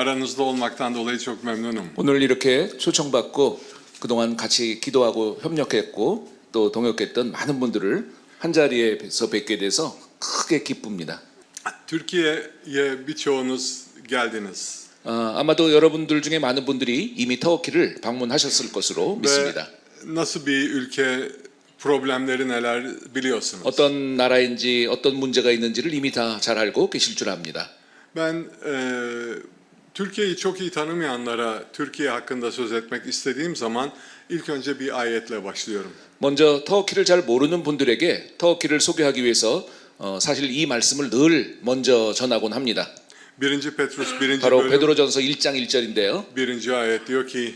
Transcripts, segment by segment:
aranızda olmaktan dolayı çok memnunum. 오늘 이렇게 초청받고 그동안 같이 기도하고 협력했고 또 동역했던 많은 분들을 한자리에서 뵙게 돼서 크게 기쁩니다. Türkiye'ye birçoğunuz geldiniz. 아마도 여러분들 중에 많은 분들이 이미 터키를 방문하셨을 것으로 Ve 믿습니다. nasıl bir ülke, problemleri neler biliyorsunuz. 어떤 나라인지 어떤 문제가 있는지를 이미 다 잘 알고 계실 줄 압니다. Ben Türkiye'yi çok iyi tanımayanlara Türkiye hakkında söz etmek istediğim zaman ilk önce bir ayetle başlıyorum. 먼저 터키를 잘 모르는 분들에게 터키를 소개하기 위해서 사실 이 말씀을 늘 먼저 전하곤 합니다. 1. Petrus 1. 바로 bölüm 베드로전서 1장 1절인데요. 1. ayet diyor ki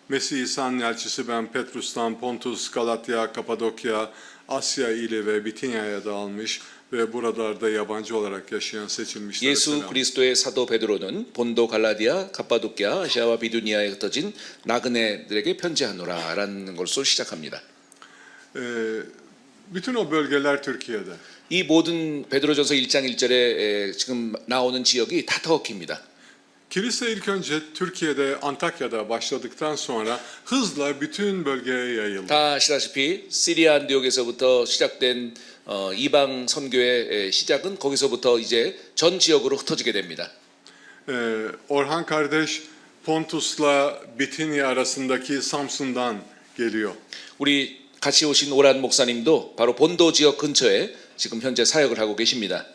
Mesih İsa'nın elçisi ben Petrus'tan Pontus, Galatya, Kapadokya, Asya ili ve Bitinya'ya dağılmış ve buralarda yabancı olarak yaşayan seçilmişlere 예수 selam. 그리스도의 사도 베드로는 본도 갈라디아, 카파도키아, 아시아와 비두니아에 흩어진 나그네들에게 편지하노라라는 것으로 시작합니다. Bütün o bölgeler Türkiye'de. 이 모든 베드로전서 1장 1절에 지금 나오는 지역이 다 터키입니다. Kilise ilk önce Türkiye'de, Antakya'da başladıktan sonra hızla bütün bölgeye yayıldı. 다 아시다시피 시리아 안디옥에서부터 시작된 이방 선교의 시작은 거기서부터 이제 전 지역으로 흩어지게 됩니다. Orhan kardeş Pontus'la Bitinya arasındaki Samsun'dan geliyor. 우리 같이 오신 오란 목사님도 바로 본도 지역 근처에 지금 현재 사역을 하고 계십니다.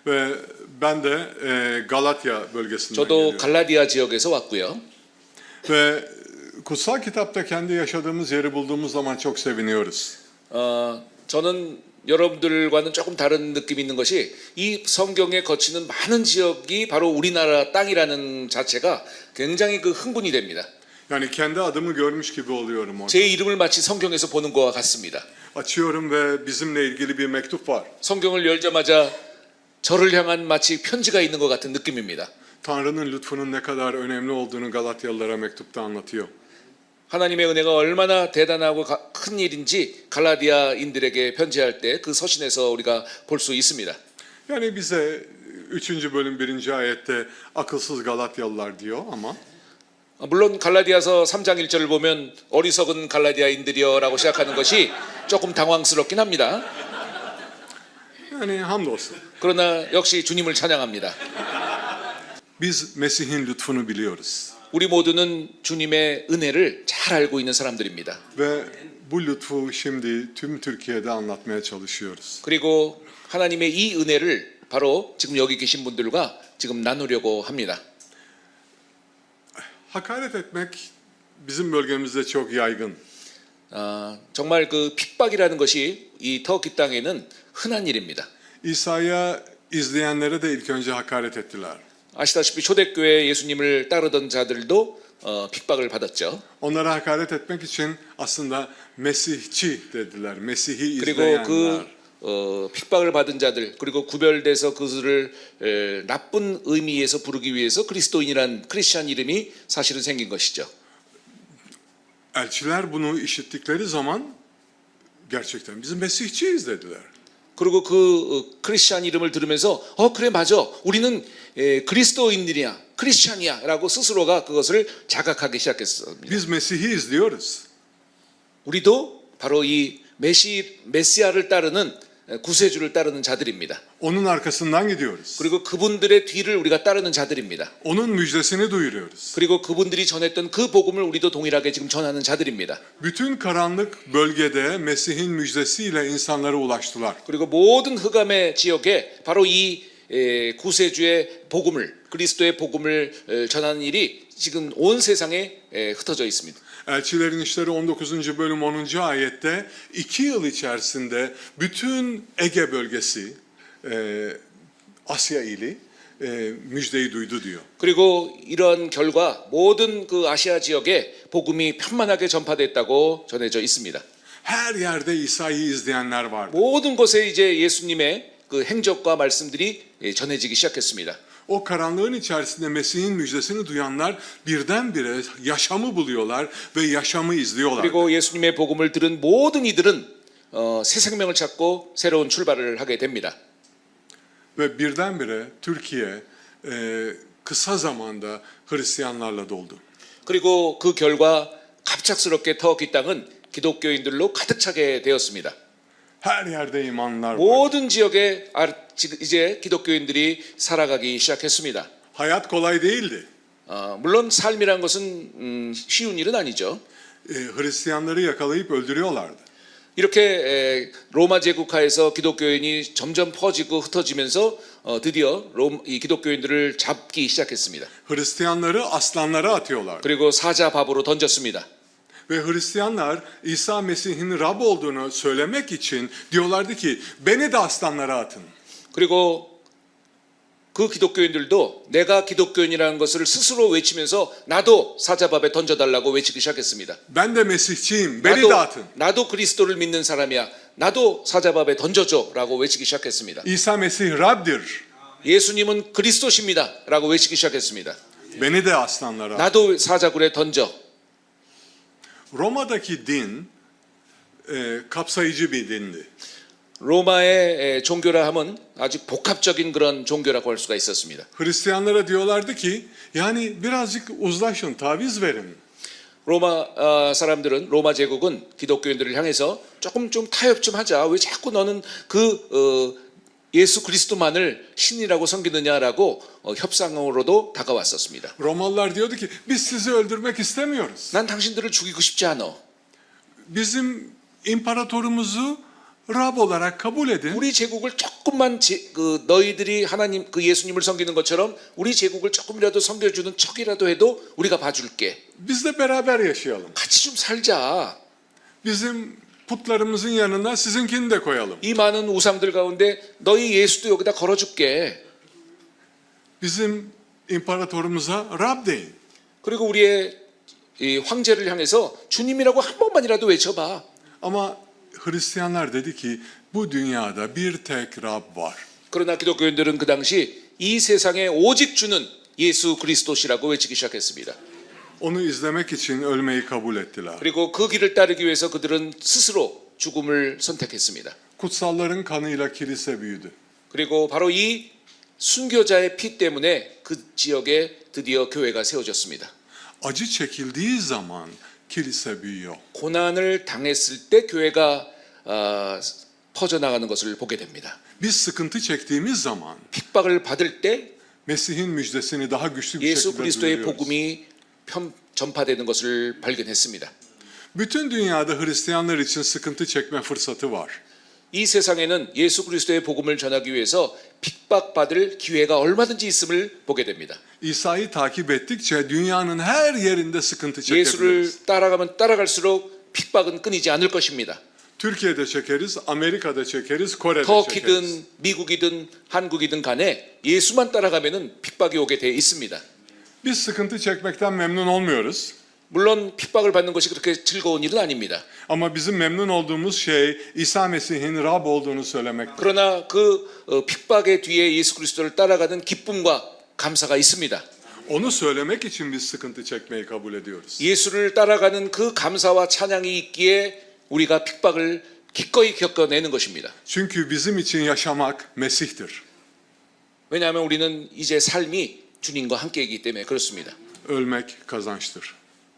Ve ben de Galatya bölgesinden 저도 geliyorum. 갈라디아 지역에서 왔고요. Ve kutsal kitapta kendi yaşadığımız yeri bulduğumuz zaman çok seviniyoruz. 저는 여러분들과는 조금 다른 느낌이 있는 것이 이 성경에 거치는 많은 지역이 바로 우리나라 땅이라는 자체가 굉장히 그 흥분이 됩니다. Yani kendi adımı görmüş gibi oluyorum orada. 제 이름을 마치 성경에서 보는 것과 같습니다. Açıyorum ve bizimle ilgili bir mektup var. 성경을 열자마자 저를 향한 마치 편지가 있는 것 같은 느낌입니다. Tanrı'nın lütfunun ne kadar önemli olduğunu Galatyalılara mektupta anlatıyor. 하나님의 은혜가 얼마나 대단하고 큰 일인지 갈라디아인들에게 편지할 때 그 서신에서 우리가 볼 수 있습니다. Yani bize 3. bölüm 1. ayette akılsız Galatyalılar diyor ama 물론 갈라디아서 3장 1절을 보면 어리석은 갈라디아인들이여라고 시작하는 것이 조금 당황스럽긴 합니다. yani hamdolsun. 그러나 역시 주님을 찬양합니다. Biz Mesih'in lütfunu biliyoruz. 우리 모두는 주님의 은혜를 잘 알고 있는 사람들입니다. Ve bu lütfu şimdi tüm Türkiye'de anlatmaya çalışıyoruz. 그리고 하나님의 이 은혜를 바로 지금 여기 계신 분들과 지금 나누려고 합니다. Hakaret etmek bizim bölgemizde çok yaygın. 정말 그 핍박이라는 것이 이 터키 땅에는 흔한 일입니다. İsa'ya izleyenlere de ilk önce hakaret ettiler. 아시다시피 초대교회 예수님을 따르던 자들도 핍박을 받았죠. Onlara hakaret etmek için aslında Mesihçi dediler. Mesih'i 그리고 izleyenler. 그 핍박을 받은 자들 그리고 구별돼서 그들을 나쁜 의미에서 부르기 위해서 그리스도인이란 크리스찬 이름이 사실은 생긴 것이죠. Elçiler bunu işittikleri zaman gerçekten biz Mesihçiyiz dediler. 그리고 그 크리스찬 이름을 들으면서 그래 맞아 우리는 그리스도인들이야 크리스찬이야라고 스스로가 그것을 자각하기 시작했습니다. Biz Mesih'i izliyoruz. 우리도 바로 이 메시아를 따르는 구세주를 따르는 자들입니다. Onun arkasından gidiyoruz. 그리고 그분들의 뒤를 우리가 따르는 자들입니다. Onun müjdesini duyuruyoruz. 그리고 그분들이 전했던 그 복음을 우리도 동일하게 지금 전하는 자들입니다. Bütün karanlık bölgede Mesih'in müjdesiyle insanlara ulaştılar. 그리고 모든 흑암의 지역에 바로 이 구세주의 복음을 그리스도의 복음을 전하는 일이 지금 온 세상에 흩어져 있습니다. Elçilerin İşleri 19. bölüm 10. ayette 2 yıl içerisinde bütün Ege bölgesi Asya ili müjdeyi duydu diyor. 그리고 이러한 결과 모든 그 아시아 지역에 복음이 편만하게 전파됐다고 전해져 있습니다. Her yerde İsa'yı izleyenler vardı. 모든 곳에 이제 예수님의 그 행적과 말씀들이 전해지기 시작했습니다. O karanlığın içerisinde Mesih'in müjdesini duyanlar birdenbire yaşamı buluyorlar ve yaşamı izliyorlar. 그리고 예수님의 복음을 들은 모든 이들은 새 생명을 찾고 새로운 출발을 하게 됩니다. Ve birdenbire Türkiye kısa zamanda Hristiyanlarla doldu. 그리고 그 결과 갑작스럽게 터키 땅은 기독교인들로 가득 차게 되었습니다. Her yerde imanlar var. 모든 지역에 이제 기독교인들이 살아가기 시작했습니다. Hayat kolay değildi. 물론 삶이란 것은 쉬운 일은 아니죠. Hristiyanları yakalayıp öldürüyorlardı. 이렇게 로마 제국하에서 기독교인이 점점 퍼지고 흩어지면서 드디어 이 기독교인들을 잡기 시작했습니다. Hristiyanları aslanlara atıyorlardı. 그리고 사자밥으로 던졌습니다. Ve Hristiyanlar İsa Mesih'in Rab olduğunu söylemek için diyorlardı ki beni de aslanlara atın. 그리고 그 기독교인들도 내가 기독교인이라는 것을 스스로 외치면서 나도 사자밥에 던져달라고 외치기 시작했습니다. Ben de Mesihçiyim, beni de atın. 나도 그리스도를 믿는 사람이야. 나도 사자밥에 던져줘라고 외치기 시작했습니다. İsa Mesih Rab'dir. 예수님은 그리스도십니다라고 외치기 시작했습니다. Beni de aslanlara atın. 나도 사자굴에 던져. Roma'daki din kapsayıcı bir dindi. 로마의 종교라 함은 아주 복합적인 그런 종교라고 할 수가 있었습니다. Hristiyanlara diyorlardı ki yani birazcık uzlaşın, taviz verin. 로마 사람들은 로마 제국은 기독교인들을 향해서 조금 좀 타협 좀 하자. 왜 자꾸 너는 그 예수 그리스도만을 신이라고 섬기느냐라고 협상으로도 다가왔었습니다. Romalılar diyordu ki biz sizi öldürmek istemiyoruz. 난 당신들을 죽이고 싶지 않아. Bizim imparatorumuzu Rab olarak kabul edin. 우리 제국을 조금만 너희들이 하나님 그 예수님을 섬기는 것처럼 우리 제국을 조금이라도 섬겨주는 척이라도 해도 우리가 봐줄게. Biz de beraber yaşayalım. 같이 좀 살자. Bizim putlarımızın yanına sizinkini de koyalım. 이 많은 우상들 가운데 너희 예수도 여기다 걸어줄게. Bizim imparatorumuza Rab deyin. 그리고 우리의 이 황제를 향해서 주님이라고 한 번만이라도 외쳐봐. Ama Hristiyanlar dedi ki bu dünyada bir tek Rab var. 그러나 기독교인들은 그 당시 이 세상에 오직 주는 예수 그리스도시라고 외치기 시작했습니다. Onu izlemek için ölmeyi kabul ettiler. 그리고 그 길을 따르기 위해서 그들은 스스로 죽음을 선택했습니다. Kutsalların kanıyla kilise büyüdü. 그리고 바로 이 순교자의 피 때문에 그 지역에 드디어 교회가 세워졌습니다. Acı çekildiği zaman kilise büyüyor. 고난을 당했을 때 교회가 퍼져나가는 것을 보게 됩니다. Biz sıkıntı çektiğimiz zaman 핍박을 받을 때 Mesih'in müjdesini daha güçlü bir 예수 şekilde 그리스도의 duyuruyoruz. 복음이 전파되는 것을 발견했습니다. Bütün dünyada Hristiyanlar için sıkıntı çekme fırsatı var. 이 세상에는 예수 그리스도의 복음을 전하기 위해서 핍박받을 기회가 얼마든지 있음을 보게 됩니다. İsa'yı takip ettikçe dünyanın her yerinde sıkıntı çekebiliriz. 예수를 따라가면 따라갈수록 핍박은 끊이지 않을 것입니다. Türkiye'de çekeriz, Amerika'da çekeriz, Kore'de çekeriz. 터키든 미국이든 한국이든 간에 예수만 따라가면은 핍박이 오게 돼 있습니다. Biz sıkıntı çekmekten memnun olmuyoruz. 물론 핍박을 받는 것이 그렇게 즐거운 일은 아닙니다. Ama bizim memnun olduğumuz şey İsa Mesih'in Rab olduğunu söylemektir. 그러나 그 핍박의 뒤에 예수 그리스도를 따라가는 기쁨과 감사가 있습니다. Onu söylemek için biz sıkıntı çekmeyi kabul ediyoruz. 예수를 따라가는 그 감사와 찬양이 있기에 우리가 핍박을 기꺼이 겪어내는 것입니다. Çünkü bizim için yaşamak Mesih'tir. 왜냐하면 우리는 이제 삶이 주님과 함께이기 때문에 그렇습니다. Ölmek kazançtır.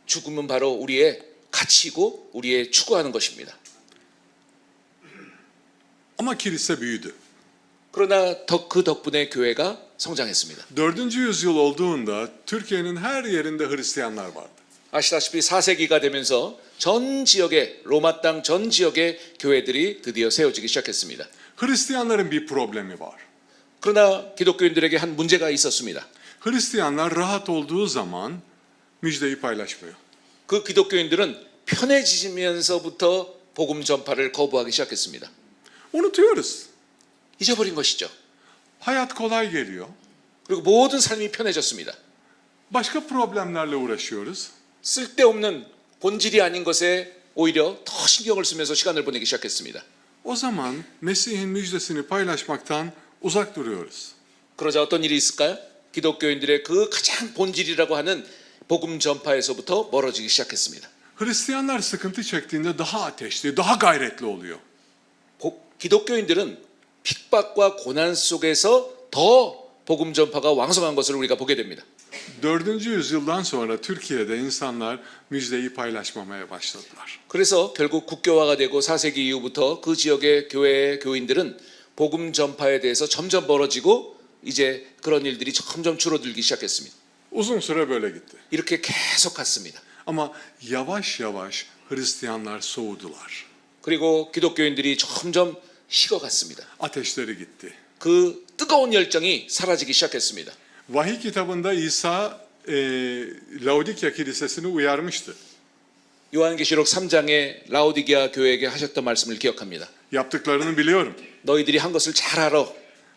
죽음은 바로 우리의 가치이고 우리의 추구하는 것입니다. Ama kilise büyüdü. 그러나 그 덕분에 교회가 성장했습니다. 4. yüzyıl olduğunda Türkiye'nin her yerinde Hristiyanlar vardı. 아시다시피 4세기가 되면서 전 지역에 로마 땅 전 지역에 교회들이 드디어 세워지기 시작했습니다. Hristiyanların bir problemi var. 그러나 기독교인들에게 한 문제가 있었습니다. Hristiyanlar rahat olduğu zaman müjdeyi paylaşmıyor. 그 기독교인들은 편해지면서부터 복음 전파를 거부하기 시작했습니다. Unutuyoruz. 잊어버린 것이죠. Hayat kolay geliyor. 그리고 모든 삶이 편해졌습니다. Başka problemlerle uğraşıyoruz. 쓸데없는 본질이 아닌 것에 오히려 더 신경을 쓰면서 시간을 보내기 시작했습니다. O zaman Mesih'in müjdesini paylaşmaktan uzak duruyoruz. 그러자 어떤 일이 있을까요? 기독교인들의 그 가장 본질이라고 하는 복음 전파에서부터 멀어지기 시작했습니다. Hristiyanlar sıkıntı çektiğinde daha ateşli, daha gayretli oluyor. 기독교인들은 핍박과 고난 속에서 더 복음 전파가 왕성한 것을 우리가 보게 됩니다. 4. yüzyıldan sonra Türkiye'de insanlar müjdeyi paylaşmamaya başladılar. 그래서 결국 국교화가 되고 4세기 이후부터 그 지역의 교회 교인들은 복음 전파에 대해서 점점 멀어지고 이제 그런 일들이 점점 줄어들기 시작했습니다. Uzun süre böyle gitti. 이렇게 계속 갔습니다. Ama yavaş yavaş Hristiyanlar soğudular. 그리고 기독교인들이 점점 식어갔습니다. Ateşleri gitti. 그 뜨거운 열정이 사라지기 시작했습니다. Vahiy kitabında İsa Laodikya kilisesini uyarmıştı. 요한계시록 3장에 라오디게아 교회에게 하셨던 말씀을 기억합니다. Yaptıklarını biliyorum. 너희들이 한 것을 잘 알아.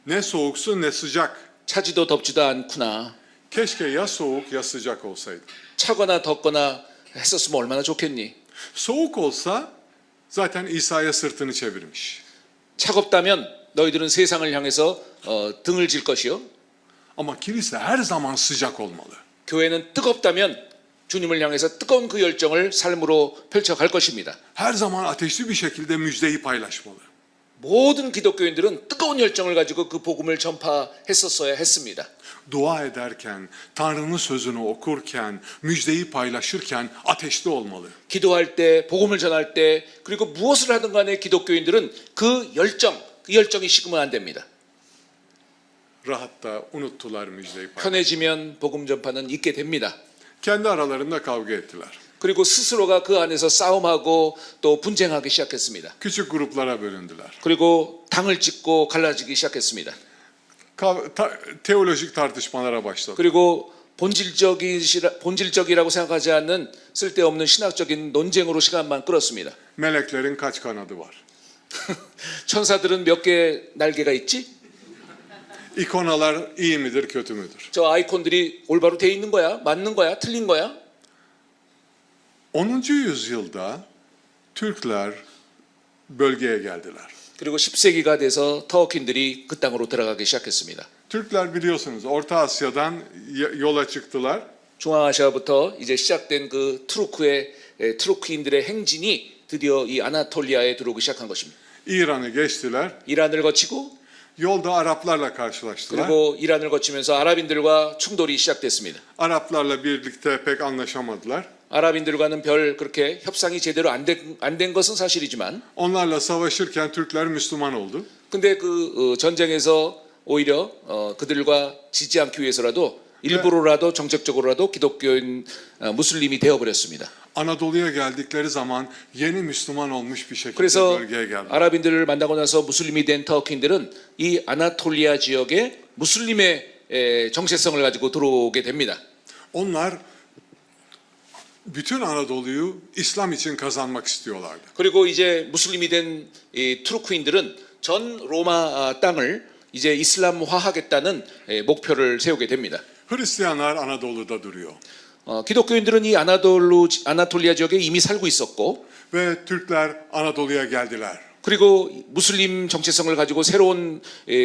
Ne soğuksun ne sıcak. 차지도 덥지도 않구나. Keşke ya soğuk ya sıcak olsaydı. 차거나 덥거나 했었으면 얼마나 좋겠니. Soğuk olsa zaten İsa'ya sırtını çevirmiş. 차갑다면 너희들은 세상을 향해서 등을 질 것이요. Ama kilise her zaman sıcak olmalı. 교회는 뜨겁다면 주님을 향해서 뜨거운 그 열정을 삶으로 펼쳐갈 것입니다. Her zaman ateşli bir şekilde müjdeyi paylaşmalı. 모든 기독교인들은 뜨거운 열정을 가지고 그 복음을 전파했었어야 했습니다. Dua ederken, Tanrı'nın sözünü okurken, müjdeyi paylaşırken ateşli olmalı. 기도할 때, 복음을 전할 때, 그리고 무엇을 하든 간에 기독교인들은 그 열정이 식으면 안 됩니다. Rahatta unuttular müjdeyi paylaşmayı. 편해지면 복음 전파는 잊게 됩니다. Kendi aralarında kavga ettiler. 그리고 스스로가 그 안에서 싸움하고 또 분쟁하기 시작했습니다. Küçük gruplara bölündüler. 그리고 당을 찍고 갈라지기 시작했습니다. Teolojik tartışmalara başladı. 그리고 본질적이라고 생각하지 않는 쓸데없는 신학적인 논쟁으로 시간만 끌었습니다. Meleklerin kaç kanadı var? 천사들은 몇 개 날개가 있지? İkonalar iyi midir, kötü müdür? 저 아이콘들이 올바로 돼 있는 거야? 맞는 거야? 틀린 거야? 10. yüzyılda Türkler bölgeye geldiler. 그리고 10세기가 돼서 터키인들이 그 땅으로 들어가기 시작했습니다. Türkler biliyorsunuz Orta Asya'dan yola çıktılar. 중앙아시아부터 이제 시작된 그 투르크인들의 행진이 드디어 이 아나톨리아에 들어오기 시작한 것입니다. İran'ı geçtiler. 이란을 거치고 Yolda Araplarla karşılaştılar. 그리고 이란을 거치면서 아랍인들과 충돌이 시작됐습니다. Araplarla birlikte pek anlaşamadılar. 아랍인들과는 별 그렇게 협상이 제대로 안 된 것은 사실이지만, Onlarla savaşırken Türkler Müslüman oldu. 근데 그 전쟁에서 오히려 그들과 지지 않기 위해서라도 일부러라도 정책적으로라도 기독교인 무슬림이 되어버렸습니다. Anadolu'ya geldikleri zaman yeni Müslüman olmuş bir şekilde 그래서 bölgeye geldiler. 아랍인들을 만나고 나서 무슬림이 된 터키인들은 이 아나톨리아 지역에 무슬림의 정체성을 가지고 들어오게 됩니다. Onlar bütün Anadolu'yu İslam için kazanmak istiyorlardı. 그리고 이제 무슬림이 된 이 투르크인들은 전 로마 땅을 이제 이슬람화하겠다는 목표를 세우게 됩니다. Hristiyanlar Anadolu'da duruyor. 기독교인들은 이 아나톨리아 지역에 이미 살고 있었고, Ve Türkler Anadolu'ya geldiler. 그리고 무슬림 정체성을 가지고 새로운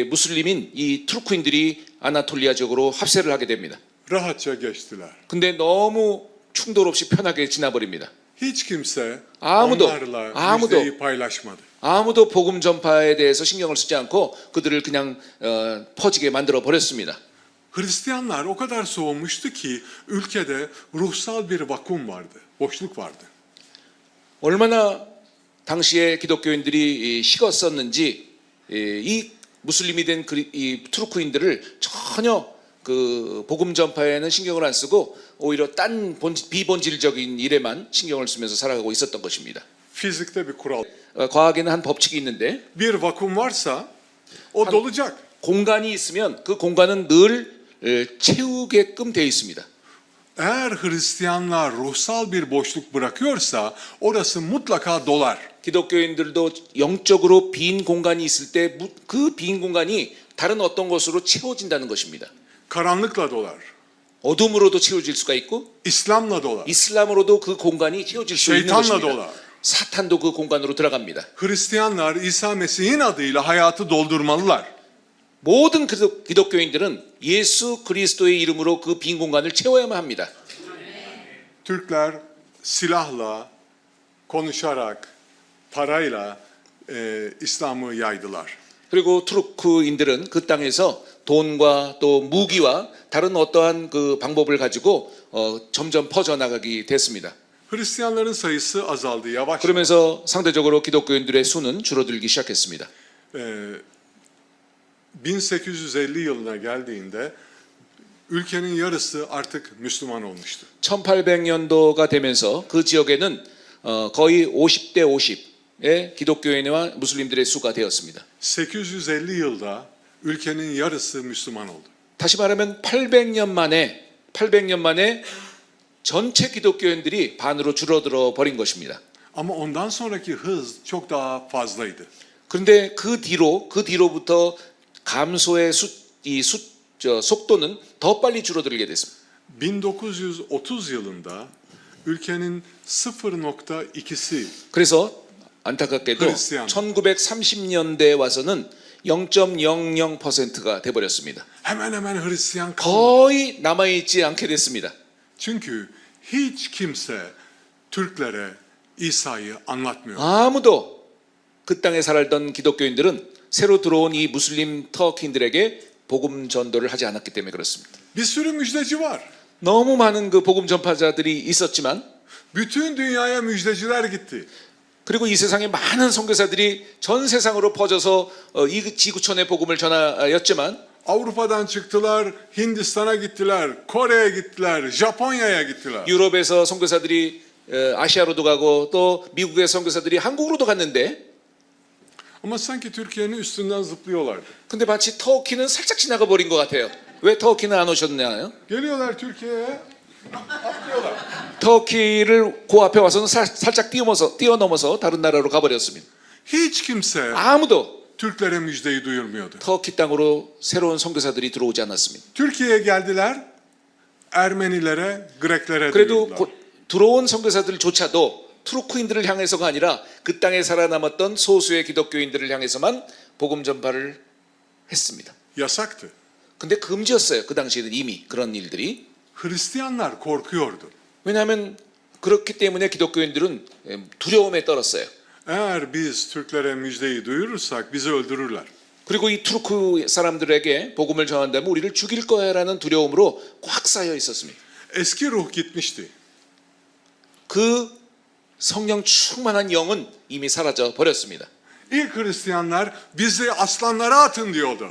무슬림인 이 투르크인들이 아나톨리아 지역으로 합세를 하게 됩니다. Rahatça geçtiler. 근데 너무 충돌 없이 편하게 지나버립니다. Hiç kimse 아무도 onlarla müjdeyi paylaşmadı. 아무도 복음 전파에 대해서 신경을 쓰지 않고 그들을 그냥 퍼지게 만들어 버렸습니다. Hristiyanlar o kadar soğumuştu ki ülkede ruhsal bir vakum vardı, boşluk vardı. 얼마나 당시에 기독교인들이 식었었는지 이 무슬림이 된 이 투르크인들을 전혀 그 복음 전파에는 신경을 안 쓰고 오히려 딴 비본질적인 일에만 신경을 쓰면서 살아가고 있었던 것입니다. Fizikte bir kural. 과학에는 한 법칙이 있는데, Bir vakum varsa o dolacak. 공간이 있으면 그 공간은 늘 채우게끔 되어 있습니다. Eğer Hristiyanlar ruhsal bir boşluk bırakıyorsa orası mutlaka dolar. 기독교인들도 영적으로 빈 공간이 있을 때 그 빈 공간이 다른 어떤 것으로 채워진다는 것입니다. Karanlıkla dolar. 어둠으로도 채워질 수가 있고, İslam'la dolar. 이슬람으로도 그 공간이 채워질 수 있는 Şeytanla 것입니다. dolar. 사탄도 그 공간으로 들어갑니다. Hristiyanlar İsa Mesih'in adıyla hayatı doldurmalılar. 모든 기독교인들은 예수 그리스도의 이름으로 그 빈 공간을 채워야만 합니다. Türkler silahla, konuşarak, parayla İslam'ı yaydılar. 그리고 투르크인들은 그 땅에서 돈과 또 무기와 다른 어떠한 그 방법을 가지고 점점 퍼져나가게 됐습니다. Hristiyanların sayısı azaldı yavaş. 그러면서 상대적으로 기독교인들의 수는 줄어들기 시작했습니다. 1850 yılına geldiğinde ülkenin yarısı artık Müslüman olmuştu. 1800년도가 되면서 그 지역에는 거의 50대 50의 기독교인과 무슬림들의 수가 되었습니다. 850 yılda ülkenin yarısı Müslüman oldu. 다시 말하면 800년 만에 전체 기독교인들이 반으로 줄어들어 버린 것입니다. Ama ondan sonraki hız çok daha fazlaydı. 그런데 그 뒤로부터 감소의 속도는 더 빨리 줄어들게 됐습니다. 1930 yılında ülkenin 0.2'si 그래서 안타깝게도 크리스티안. 1930년대에 와서는 0.00%가 돼버렸습니다. hemen hemen Hristiyan kalmadı. 거의 남아있지 않게 됐습니다. Çünkü hiç kimse Türklere İsa'yı anlatmıyor. 아무도 그 땅에 살던 기독교인들은 새로 들어온 이 무슬림 터키인들에게 복음 전도를 하지 않았기 때문에 그렇습니다. Bir sürü müjdeci var. 너무 많은 그 복음 전파자들이 있었지만 Bütün dünyaya müjdeciler gitti. 그리고 이 세상에 많은 선교사들이 전 세상으로 퍼져서 이 지구촌의 복음을 전하였지만 Avrupa'dan çıktılar, Hindistan'a gittiler, Kore'ye gittiler, Japonya'ya gittiler. 유럽에서 선교사들이 아시아로도 가고 또 미국의 선교사들이 한국으로도 갔는데 Ama sanki Türkiye'nin üstünden zıplıyorlardı. 근데 마치 터키는 살짝 지나가 버린 것 같아요. 왜 터키는 안 오셨나요? Geliyorlar Türkiye'ye, atlıyorlar. 터키를 그 앞에 와서는 살짝 뛰어넘어서 다른 나라로 가버렸습니다. Hiç kimse 아무도 Türklere müjdeyi duyurmuyordu. 터키 땅으로 새로운 선교사들이 들어오지 않았습니다. Türkiye'ye geldiler, Ermenilere, Greklere 그래도 duyurdular. 들어온 선교사들조차도 투르크인들을 향해서가 아니라 그 땅에 살아남았던 소수의 기독교인들을 향해서만 복음 전파를 했습니다. Yasaktı. 근데 금지였어요. 그 당시에는 이미 그런 일들이. Hristiyanlar korkuyordu. 왜냐하면 그렇기 때문에 기독교인들은 두려움에 떨었어요. Eğer biz Türklere müjdeyi duyurursak bizi öldürürler. 그리고 이 투르크 사람들에게 복음을 전한다면 우리를 죽일 거야라는 두려움으로 꽉 쌓여 있었습니다. Eski ruh gitmişti. 그 성령 충만한 영은 이미 사라져 버렸습니다. İlk Hristiyanlar bizi aslanlara atın diyordu.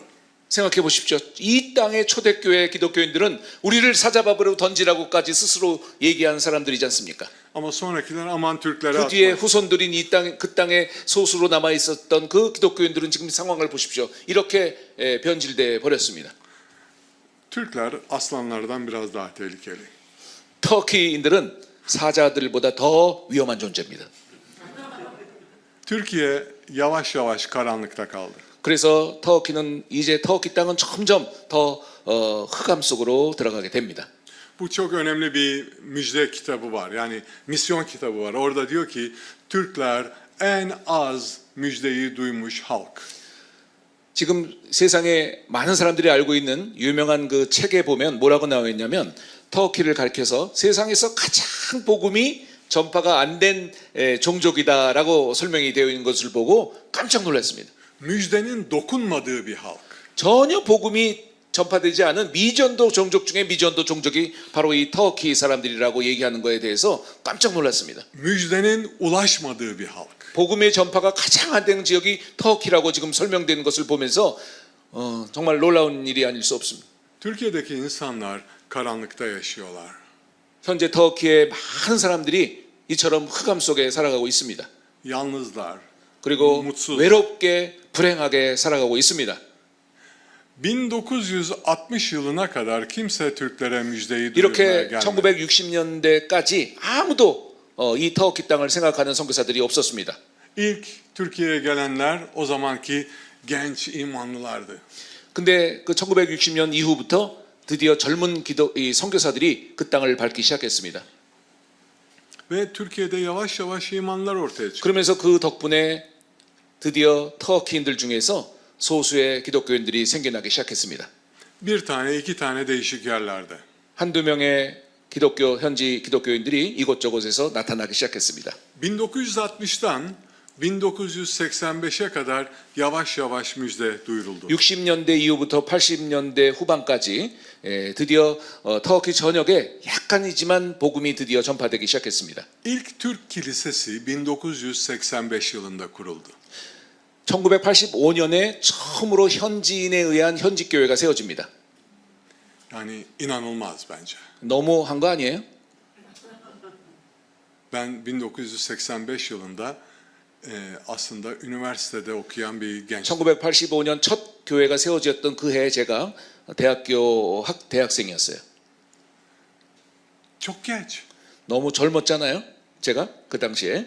생각해 보십시오. 이 땅의 초대교회 기독교인들은 우리를 사자밥으로 던지라고까지 스스로 얘기한 사람들이지 않습니까? Ama sonrakiler aman Türklere 그 뒤에 atma. 후손들인 그 땅에 소수로 남아 있었던 그 기독교인들은 지금 상황을 보십시오. 이렇게 변질돼 버렸습니다. Türkler aslanlardan biraz daha tehlikeli. 터키인들은 사자들보다 더 위험한 존재입니다. Türkiye yavaş yavaş karanlıkta kaldı. 그래서 터키는 이제 터키 땅은 점점 더 흑암 속으로 들어가게 됩니다. Bu çok önemli bir müjde kitabı var. Yani misyon kitabı var. Orada diyor ki Türkler en az müjdeyi duymuş halk. 지금 세상에 많은 사람들이 알고 있는 유명한 그 책에 보면 뭐라고 나와 있냐면 터키를 가리켜서 세상에서 가장 복음이 전파가 안 된 종족이다라고 설명이 되어 있는 것을 보고 깜짝 놀랐습니다. Müjdenin dokunmadığı bir halk. 전혀 복음이 전파되지 않은 미전도 종족 중에 미전도 종족이 바로 이 터키 사람들이라고 얘기하는 거에 대해서 깜짝 놀랐습니다. Müjdenin ulaşmadığı bir halk. 복음의 전파가 가장 안 되는 지역이 터키라고 지금 설명되는 것을 보면서 정말 놀라운 일이 아닐 수 없습니다. Türkiye'deki insanlar karanlıkta yaşıyorlar. 현재 터키의 많은 사람들이 이처럼 흑암 속에 살아가고 있습니다. Yalnızlar. 그리고 무츠. 외롭게 불행하게 살아가고 있습니다. 1960 yılına kadar kimse Türklere müjdeyi duyurmaya 이렇게 gelmedi. 1960년대까지 아무도 이 터키 땅을 생각하는 선교사들이 없었습니다. İlk Türkiye'ye gelenler o zamanki genç imanlılardı. 근데 그 1960년 이후부터 드디어 젊은 이 선교사들이 그 땅을 밟기 시작했습니다. Ve Türkiye'de yavaş yavaş imanlar ortaya çıktı. 그러면서 그 덕분에 드디어 터키인들 중에서 소수의 기독교인들이 생겨나기 시작했습니다. Bir tane, iki tane değişik yerlerde. 한두 명의 현지 기독교인들이 이곳저곳에서 나타나기 시작했습니다. 1960'dan 1985'e kadar yavaş yavaş müjde duyuruldu. 60년대 이후부터 80년대 후반까지 드디어 터키 전역에 약간이지만 복음이 드디어 전파되기 시작했습니다. İlk Türk Kilisesi 1985 yılında kuruldu. 1985년에 처음으로 현지인에 의한 현직 교회가 세워집니다. Yani inanılmaz bence. 너무한 거 아니에요? Ben 1985 yılında aslında üniversitede okuyan bir genç. 1985년 첫 교회가 세워졌던 그 해에 제가 대학교 대학생이었어요. Çok geç. 너무 젊었잖아요. 제가 그 당시에.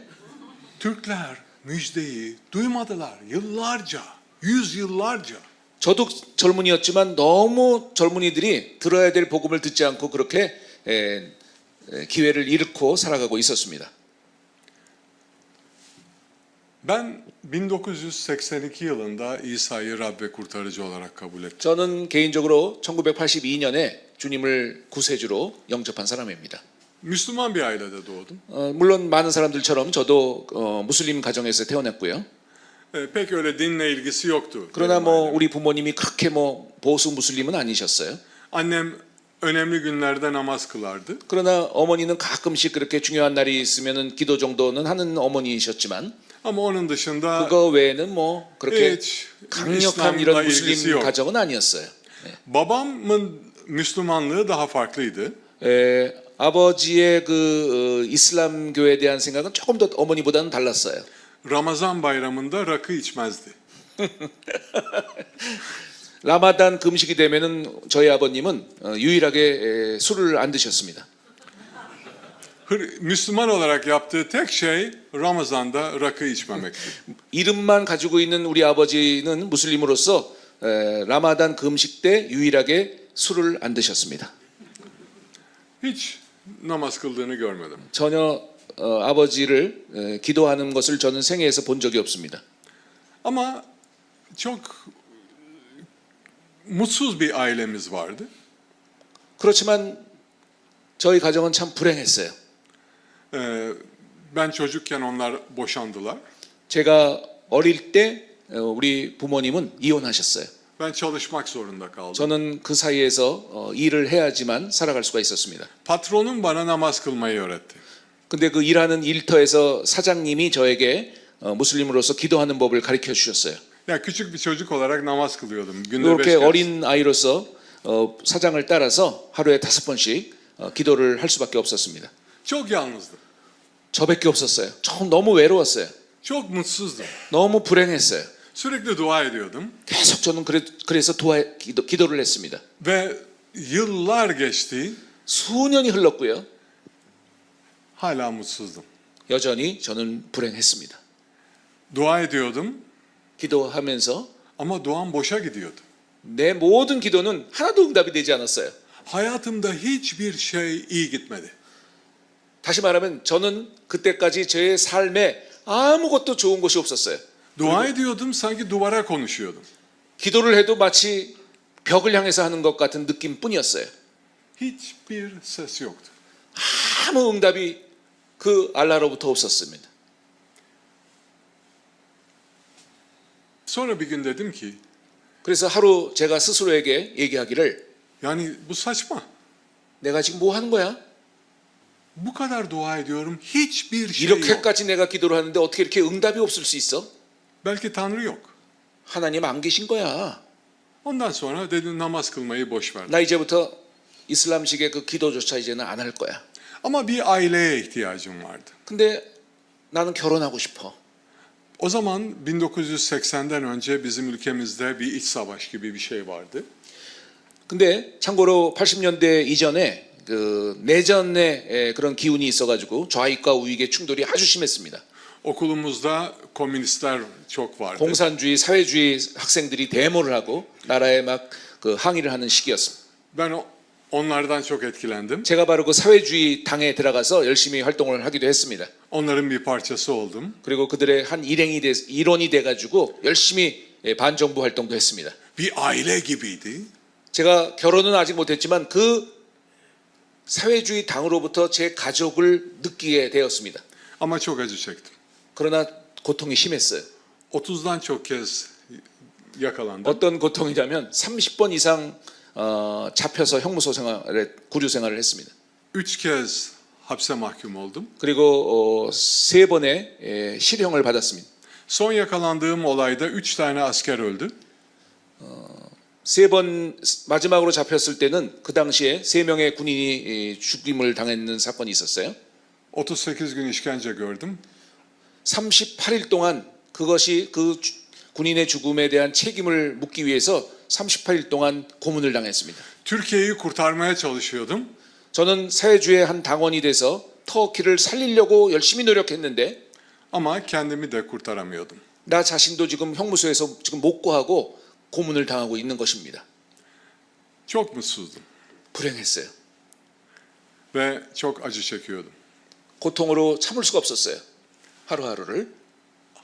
Türkler müjdeyi duymadılar yıllarca, yüzyıllarca. 저도 젊은이였지만 너무 젊은이들이 들어야 될 복음을 듣지 않고 그렇게 기회를 잃고 살아가고 있었습니다. Ben 1982 yılında İsa'yı Rab ve kurtarıcı olarak kabul ettim. 저는 개인적으로 1982년에 주님을 구세주로 영접한 사람입니다. Müslüman bir ailede doğdum. 물론 많은 사람들처럼 저도 무슬림 가정에서 태어났고요. Pek öyle dinle ilgisi yoktu. 그러나 benim 뭐 ailemin. 우리 부모님이 그렇게 뭐 보수 무슬림은 아니셨어요. Annem önemli günlerde namaz kılardı. 그러나 어머니는 가끔씩 그렇게 중요한 날이 있으면은 기도 정도는 하는 어머니이셨지만 Ama onun dışında 그거 외에는 뭐 그렇게 hiç 강력한 İslam'la 이런 ilgisi 무슬림 yok. 가정은 아니었어요. Babamın Müslümanlığı daha farklıydı. 아버지의 그 이슬람교에 대한 생각은 조금 더 어머니보다는 달랐어요. Ramazan bayramında rakı içmezdi. 라마단 금식이 되면은 저희 아버님은 유일하게 술을 안 드셨습니다. Müslüman olarak yaptığı tek şey Ramazan'da rakı içmemekti. 이름만 가지고 있는 우리 아버지는 무슬림으로서 라마단 금식 때 유일하게 술을 안 드셨습니다. Hiç namaz kıldığını görmedim. 전혀 아버지를 기도하는 것을 저는 생애에서 본 적이 없습니다. Ama çok mutsuz bir ailemiz vardı. 그렇지만 저희 가정은 참 불행했어요. Ben çocukken onlar boşandılar. 제가 어릴 때 우리 부모님은 이혼하셨어요. Ben çalışmak zorunda kaldım. 저는 그 사이에서 일을 해야지만 살아갈 수가 있었습니다. Patronum bana namaz kılmayı öğretti. 근데 그 일하는 일터에서 사장님이 저에게 무슬림으로서 기도하는 법을 가르쳐 주셨어요. Ya küçük bir çocuk olarak namaz kılıyordum. Günde 5 이렇게 kez. 어린 아이로서 사장을 따라서 하루에 5번씩 기도를 할 수밖에 없었습니다. Çok yalnızdım. 저밖에 없었어요. 저 너무 외로웠어요. Çok mutsuzdum. 너무 불행했어요. Sürekli dua ediyordum. 계속 저는 그래서 기도를 했습니다. Ve yıllar geçti. 수년이 흘렀고요. Hala mutsuzdum. 여전히 저는 불행했습니다. Dua ediyordum 기도하면서 ama duam boşa gidiyordu. 내 모든 기도는 하나도 응답이 되지 않았어요. Hayatımda hiçbir şey iyi gitmedi. 다시 말하면 저는 그때까지 제 삶에 아무것도 좋은 것이 없었어요. Dua ediyordum sanki duvara konuşuyordum. 기도를 해도 마치 벽을 향해서 하는 것 같은 느낌뿐이었어요. Hiçbir ses yoktu. 아무 응답이 그 알라로부터 없었습니다. Sonra bir gün dedim ki 그래서 하루 제가 스스로에게 얘기하기를 yani bu saçma. 내가 지금 뭐 하는 거야? Bu kadar dua ediyorum hiçbir şey yok. 이렇게까지 내가 기도를 하는데 어떻게 이렇게 응답이 없을 수 있어? Belki Tanrı yok. 하나님 안 계신 거야. Ondan sonra dedim namaz kılmayı boş ver. 나 이제부터 이슬람식의 그 기도조차 이제는 안 할 거야. Ama bir aileye ihtiyacım vardı. 근데 나는 결혼하고 싶어. O zaman 1980'den önce bizim ülkemizde bir iç savaş gibi bir şey vardı. 근데 참고로 80년대 이전에 그 내전의 그런 기운이 있어가지고 좌익과 우익의 충돌이 아주 심했습니다. Okulumuzda komünistler çok vardı. 공산주의, 사회주의 학생들이 데모를 하고 나라에 막 그 항의를 하는 시기였습니다. Ben onlardan çok etkilendim. 제가 바로 그 사회주의 당에 들어가서 열심히 활동을 하기도 했습니다. Onların bir parçası oldum. 그리고 그들의 한 일원이 돼가지고 열심히 반정부 활동도 했습니다. Bir aile gibiydi. 제가 결혼은 아직 못했지만 그 사회주의 당으로부터 제 가족을 느끼게 되었습니다. Ama çok acı çektim. 그러나 고통이 심했어요. 30'dan çok kez yakalandım. 어떤 고통이냐면 30번 이상 잡혀서 형무소 생활에 구류 생활을 했습니다. 3 kez hapse mahkum oldum. 그리고 3번의 실형을 받았습니다. Son yakalandığım olayda 3 tane asker öldü. 3번 마지막으로 잡혔을 때는 그 당시에 3명의 군인이 죽임을 당했는 사건이 있었어요. 38 gün işkence gördüm. 38일 동안 그것이 그 군인의 죽음에 대한 책임을 묻기 위해서 38일 동안 고문을 당했습니다. Türkiye'yi kurtarmaya çalışıyordum. 저는 사회주의 한 당원이 돼서 터키를 살리려고 열심히 노력했는데 Ama kendimi de kurtaramıyordum. 나 자신도 지금 형무소에서 지금 목고하고 고문을 당하고 있는 것입니다. Çok mutsuzdum 불행했어요. ve çok acı çekiyordum. 고통으로 참을 수가 없었어요. 하루하루를.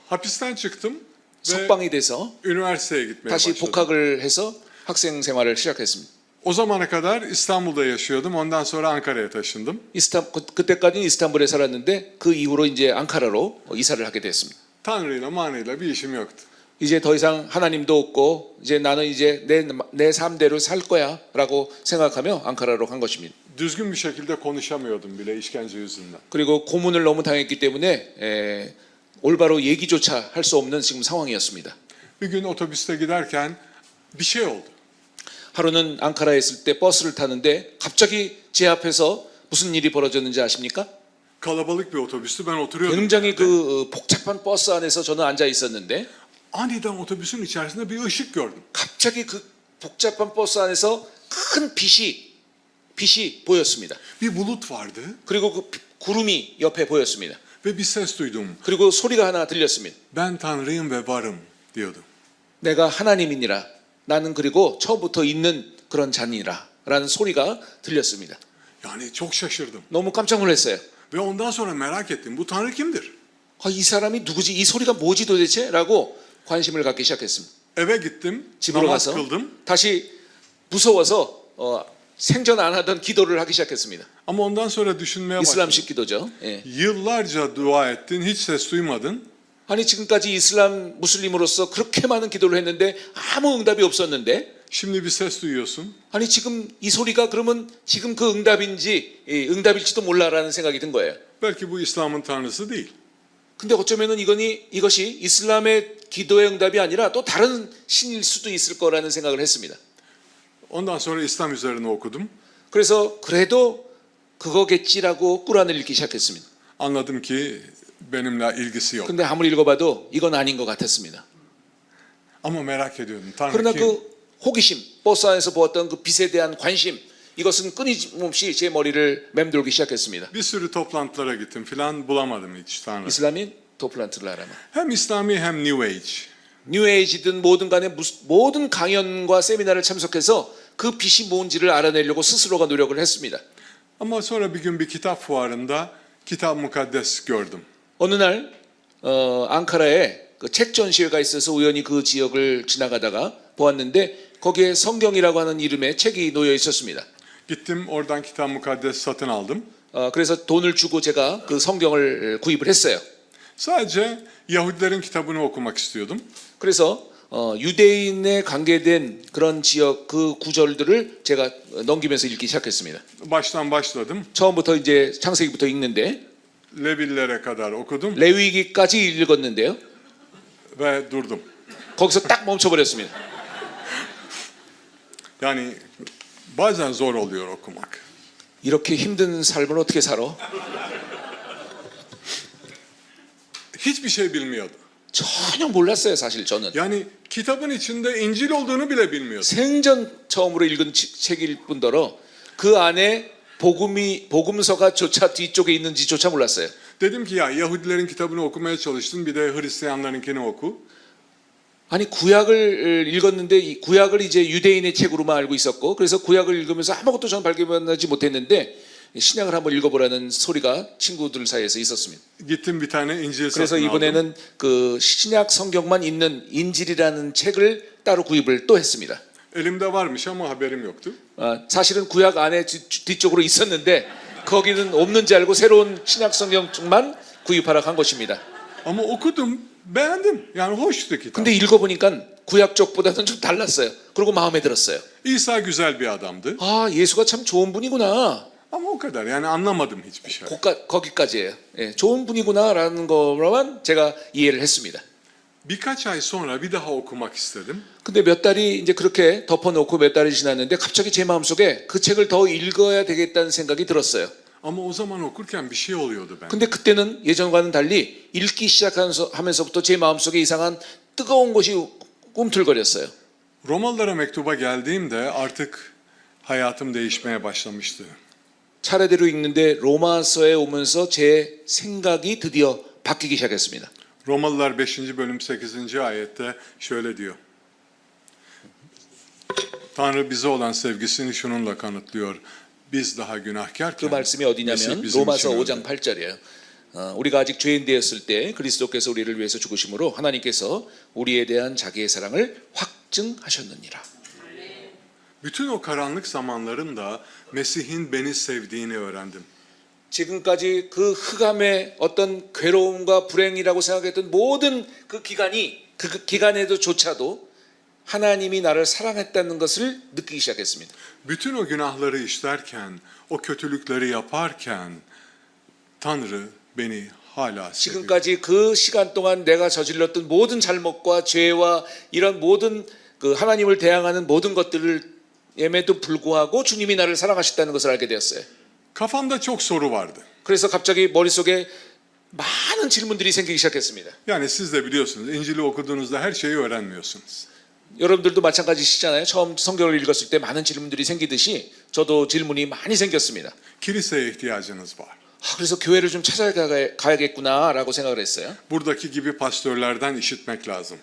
Hapisten çıktım ve 석방이 돼서 üniversiteye gitmeye 다시 başladım. 복학을 해서 학생 생활을 시작했습니다. O zamana kadar İstanbul'da yaşıyordum. Ondan sonra Ankara'ya taşındım. 그때까지는 이스탄불에 살았는데 그 이후로 이제 앙카라로 이사를 하게 됐습니다. Tanrı'yla manıyla bir işim yoktu. 이제 더 이상 하나님도 없고 이제 나는 이제 내 삶대로 살 거야라고 생각하며 앙카라로 간 것입니다. Düzgün bir şekilde konuşamıyordum bile işkence yüzünden. 그리고 고문을 너무 당했기 때문에 올바로 얘기조차 할 수 없는 지금 상황이었습니다. Bir gün otobüste giderken bir şey oldu. 하루는 앙카라에 있을 때 버스를 타는데 갑자기 제 앞에서 무슨 일이 벌어졌는지 아십니까? Kalabalık bir otobüstü. Ben oturuyordum. 굉장히 그 복잡한 버스 안에서 저는 앉아 있었는데 Aniden otobüsün içerisinde bir ışık gördüm. 갑자기 그 복잡한 버스 안에서 큰 빛이 보였습니다. Bir bulut vardı 그리고 그 구름이 옆에 보였습니다. ve bir ses duydum. 그리고 소리가 하나 들렸습니다. Ben Tanrıyım ve varım diyordu. 내가 하나님이니라. 나는 그리고 처음부터 있는 그런 자니라. 라는 소리가 들렸습니다. Yani çok şaşırdım. 너무 깜짝 놀랐어요. Ve ondan sonra merak ettim. Bu Tanrı kimdir? 이 사람이 누구지? 이 소리가 뭐지 도대체? 라고 관심을 갖기 시작했습니다. Eve gittim. 집으로 Namaz 가서 kıldım. 다시 무서워서 생전 안 하던 기도를 하기 시작했습니다. Ama ondan sonra düşünmeye başladım. 이슬람식 기도죠. 예. Yıllarca dua ettin. Hiç ses duymadın. 아니 지금까지 이슬람 무슬림으로서 그렇게 많은 기도를 했는데 아무 응답이 없었는데 Şimdi bir ses duyuyorsun. 아니 지금 이 소리가 그러면 지금 그 응답일지도 몰라라는 생각이 든 거예요. Belki bu İslam'ın Tanrısı değil. 근데 어쩌면은 이것이 이슬람의 기도의 응답이 아니라 또 다른 신일 수도 있을 거라는 생각을 했습니다. Ondan sonra İslam üzerine okudum. 그래서 그래도 그거겠지라고 꾸란을 읽기 시작했습니다. Anladım ki benimle ilgisi yok. 근데 아무리 읽어봐도 이건 아닌 것 같았습니다. Ama merak ediyordum. Tanrı 그러나 kim? 그 호기심, 버스 안에서 보았던 그 빛에 대한 관심, 이것은 끊임없이 제 머리를 맴돌기 시작했습니다. Bir sürü toplantılara gittim filan bulamadım hiç Tanrı. 이슬람인 토플란트를 알아만. Hem İslami hem New Age. 뉴에이지든 뭐든 간에 모든 강연과 세미나를 참석해서 그 빛이 뭔지를 알아내려고 스스로가 노력을 했습니다. Ama sonra bir gün bir kitap fuarında Kitab Mukaddes gördüm. 어느 날 앙카라에 그 책 전시회가 있어서 우연히 그 지역을 지나가다가 보았는데 거기에 성경이라고 하는 이름의 책이 놓여 있었습니다. Gittim oradan Kitab Mukaddes satın aldım. 그래서 돈을 주고 제가 그 성경을 구입을 했어요. Sadece Yahudilerin kitabını okumak istiyordum. 그래서 유대인에 관계된 그런 지역 그 구절들을 제가 넘기면서 읽기 시작했습니다. Baştan başladım. 처음부터 이제 창세기부터 읽는데 Levilere kadar okudum 레위기까지 읽었는데요. ve durdum. 거기서 딱 멈춰버렸습니다. Yani bazen zor oluyor okumak. 이렇게 힘든 삶을 어떻게 살아? Hiçbir şey bilmiyordu. 전혀 몰랐어요, 사실 저는. Yani kitabın içinde İncil olduğunu bile bilmiyordu. 생전 처음으로 읽은 책일 뿐더러 그 안에 복음서가 조차 뒤쪽에 있는지조차 몰랐어요. Dedim ki ya Yahudilerin kitabını okumaya çalıştın bir de Hristiyanlarınkini oku. 아니 구약을 읽었는데 이 구약을 이제 유대인의 책으로만 알고 있었고 그래서 구약을 읽으면서 아무것도 저는 발견하지 못했는데 신약을 한번 읽어보라는 소리가 친구들 사이에서 있었습니다. Gittim bir tane İncil 그래서 satın aldım. 이번에는 그 신약 성경만 있는 인질이라는 책을 따로 구입을 또 했습니다. Elimde varmış ama haberim yoktu. 사실은 구약 안에 뒤쪽으로 있었는데 거기는 없는지 알고 새로운 신약 성경만 구입하러 간 것입니다. Ama okudum Beğendim. Yani hoştu kitap. 근데 읽어보니까 구약 쪽보다는 좀 달랐어요. 그리고 마음에 들었어요. İsa güzel bir adamdı. 아, 예수가 참 좋은 분이구나. Ama o kadar. Yani anlamadım hiçbir şey. 거기까지예요. 예, 좋은 분이구나라는 거로만 제가 이해를 했습니다. Birkaç ay sonra bir daha okumak istedim. 근데 몇 달이 이제 그렇게 덮어놓고 몇 달이 지났는데 갑자기 제 마음속에 그 책을 더 읽어야 되겠다는 생각이 들었어요. Ama o zaman okurken bir şey oluyordu ben. 근데 그때는 예전과는 달리 읽기 시작하면서부터 제 마음속에 이상한 뜨거운 것이 꿈틀거렸어요. Romalılara mektuba geldiğimde artık hayatım değişmeye başlamıştı. 차례대로 읽는데 로마서에 오면서 제 생각이 드디어 바뀌기 시작했습니다. Romalılar 5. bölüm 8. ayette şöyle diyor. Tanrı bize olan sevgisini şununla kanıtlıyor. Biz daha 그 günahkarken 말씀이 Mesih 어디냐면 bizim 로마서 için 5장 öldü. 8절이에요. 우리가 아직 죄인 되었을 때 그리스도께서 우리를 위해서 죽으심으로 하나님께서 우리에 대한 자기의 사랑을 확증하셨느니라. Bütün o karanlık zamanlarımda Mesih'in beni sevdiğini öğrendim. 지금까지 그 흑암의 어떤 괴로움과 불행이라고 생각했던 모든 그 기간이 그 기간에도조차도 하나님이 나를 사랑했다는 것을 느끼기 시작했습니다. Bütün o günahları işlerken, o kötülükleri yaparken Tanrı beni hala seviyor. 지금까지 그 시간 동안 내가 저질렀던 모든 잘못과 죄와 이런 모든 그 하나님을 대항하는 모든 것들임에도 불구하고 주님이 나를 사랑하셨다는 것을 알게 되었어요. Kafamda çok soru vardı. 그래서 갑자기 머릿속에 많은 질문들이 생기기 시작했습니다. Yani siz de biliyorsunuz, İncil'i okuduğunuzda her şeyi öğrenmiyorsunuz. 여러분들도 마찬가지시잖아요. 처음 성경을 읽었을 때 많은 질문들이 생기듯이 저도 질문이 많이 생겼습니다. Kiliseye ihtiyacınız var. 그래서 교회를 좀 찾아가야겠구나라고 생각을 했어요. Buradaki gibi pastörlerden işitmek lazım.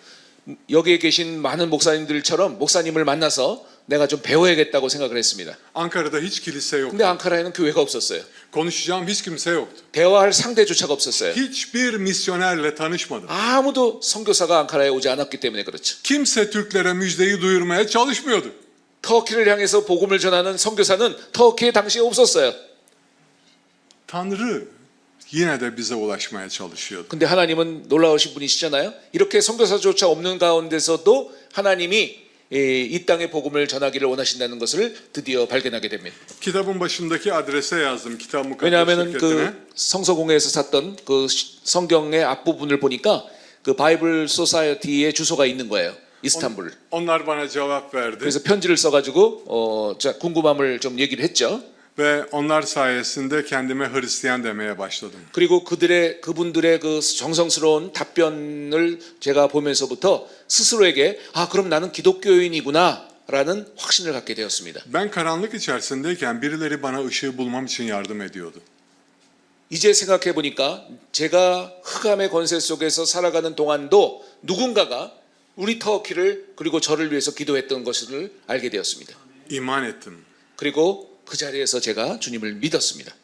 여기에 계신 많은 목사님들처럼 목사님을 만나서 내가 좀 배워야겠다고 생각을 했습니다. Ankara'da hiç kilise yok. 근데 앙카라에는 교회가 없었어요. Konuşacağım hiç kimse yoktu. 대화할 상대조차가 없었어요. Hiçbir misyonerle tanışmadım. 아무도 선교사가 앙카라에 오지 않았기 때문에 그렇죠. Kimse Türklere müjdeyi duyurmaya çalışmıyordu. 터키를 향해서 복음을 전하는 선교사는 터키에 당시에 없었어요. Tanrı yine de bize ulaşmaya çalışıyordu. 근데 하나님은 놀라우신 분이시잖아요. 이렇게 선교사조차 없는 가운데서도 하나님이 이 땅의 복음을 전하기를 원하신다는 것을 드디어 발견하게 됩니다. Kitabın başındaki adrese yazdım. Kitap Mukaddes 왜냐하면 şirketine. 그 성서공회에서 샀던 그 성경의 앞부분을 보니까 그 바이블 소사이어티의 주소가 있는 거예요. 이스탄불. Onlar bana cevap verdi. 그래서 편지를 써가지고 궁금함을 좀 얘기를 했죠. Ve onlar sayesinde kendime Hristiyan demeye başladım. 그리고 그분들의 그 정성스러운 답변을 제가 보면서부터 스스로에게 그럼 나는 기독교인이구나라는 확신을 갖게 되었습니다. Ben karanlık içerisindeyken birileri bana ışığı bulmam için yardım ediyordu. 이제 생각해 보니까 제가 흑암의 권세 속에서 살아가는 동안도 누군가가 우리 터키를 그리고 저를 위해서 기도했던 것을 알게 되었습니다. İman ettim. 그리고 그 자리에서 제가 주님을 믿었습니다.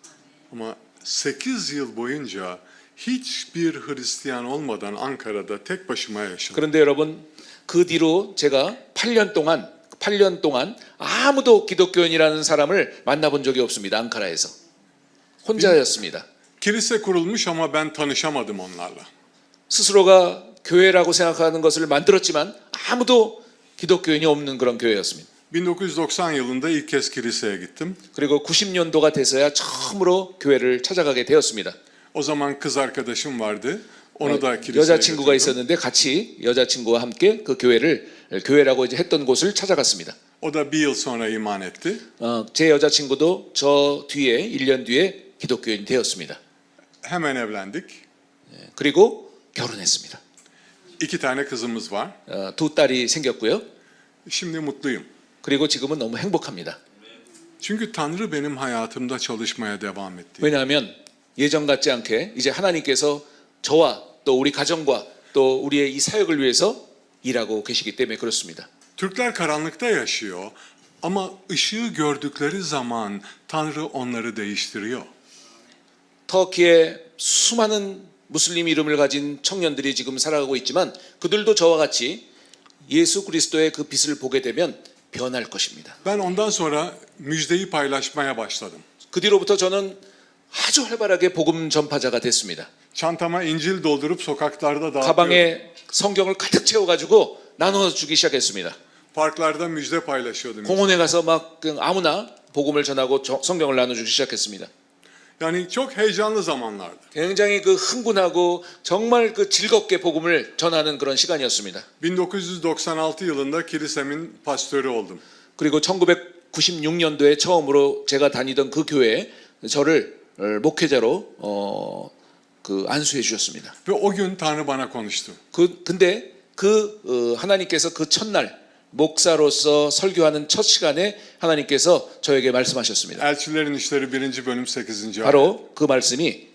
Ama 8 yıl boyunca hiçbir Hristiyan olmadan Ankara'da tek başıma yaşadım. 그런데 여러분 그 뒤로 제가 8년 동안 아무도 기독교인이라는 사람을 만나본 적이 없습니다. 앙카라에서 혼자였습니다. Kilise kurulmuş ama ben tanışamadım onlarla. 스스로가 교회라고 생각하는 것을 만들었지만 아무도 기독교인이 없는 그런 교회였습니다. 1990 yılında ilk kez kiliseye gittim. 그리고 90년도가 돼서야 처음으로 교회를 찾아가게 되었습니다. O zaman kız arkadaşım vardı. Onu da kiliseye 여자친구가 götürdüm. 있었는데 같이 여자친구와 함께 그 교회라고 이제 했던 곳을 찾아갔습니다. O da bir yıl sonra iman etti. 제 여자친구도 저 뒤에 1년 뒤에 기독교인이 되었습니다. Hemen evlendik. 그리고 결혼했습니다. 2 tane kızımız var. 두 딸이 생겼고요. Şimdi mutluyum. 그리고 지금은 너무 행복합니다. Çünkü Tanrı benim hayatımda çalışmaya devam etti. 왜냐하면 예전 같지 않게 이제 하나님께서 저와 또 우리 가정과 또 우리의 이 사역을 위해서 일하고 계시기 때문에 그렇습니다. Türkler karanlıkta yaşıyor ama ışığı gördükleri zaman Tanrı onları değiştiriyor. 터키에 수많은 무슬림 이름을 가진 청년들이 지금 살아가고 있지만 그들도 저와 같이 예수 그리스도의 그 빛을 보게 되면 변할 것입니다. Ben ondan sonra müjdeyi paylaşmaya başladım. 그 뒤로부터 저는 아주 활발하게 복음 전파자가 됐습니다. Çantama İncil doldurup sokaklarda dağıtıyorum. 가방에 성경을 가득 채워가지고 나눠주기 시작했습니다. Parklarda müjde paylaşıyordum. 공원에 가서 막 그냥 아무나 복음을 전하고 성경을 나눠주기 시작했습니다. Yani çok heyecanlı zamanlardı. 굉장히 그 흥분하고 정말 그 즐겁게 복음을 전하는 그런 시간이었습니다. 1996 yılında kilisemin pastörü oldum. 그리고 1996년도에 처음으로 제가 다니던 그 교회에 저를 목회자로 안수해 주셨습니다. Ve o gün Tanrı bana konuştu. 근데 하나님께서 그 첫날 목사로서 설교하는 첫 시간에 하나님께서 저에게 말씀하셨습니다. Elçilerin İşleri 1. bölüm 8. ayet. 바로 그 말씀이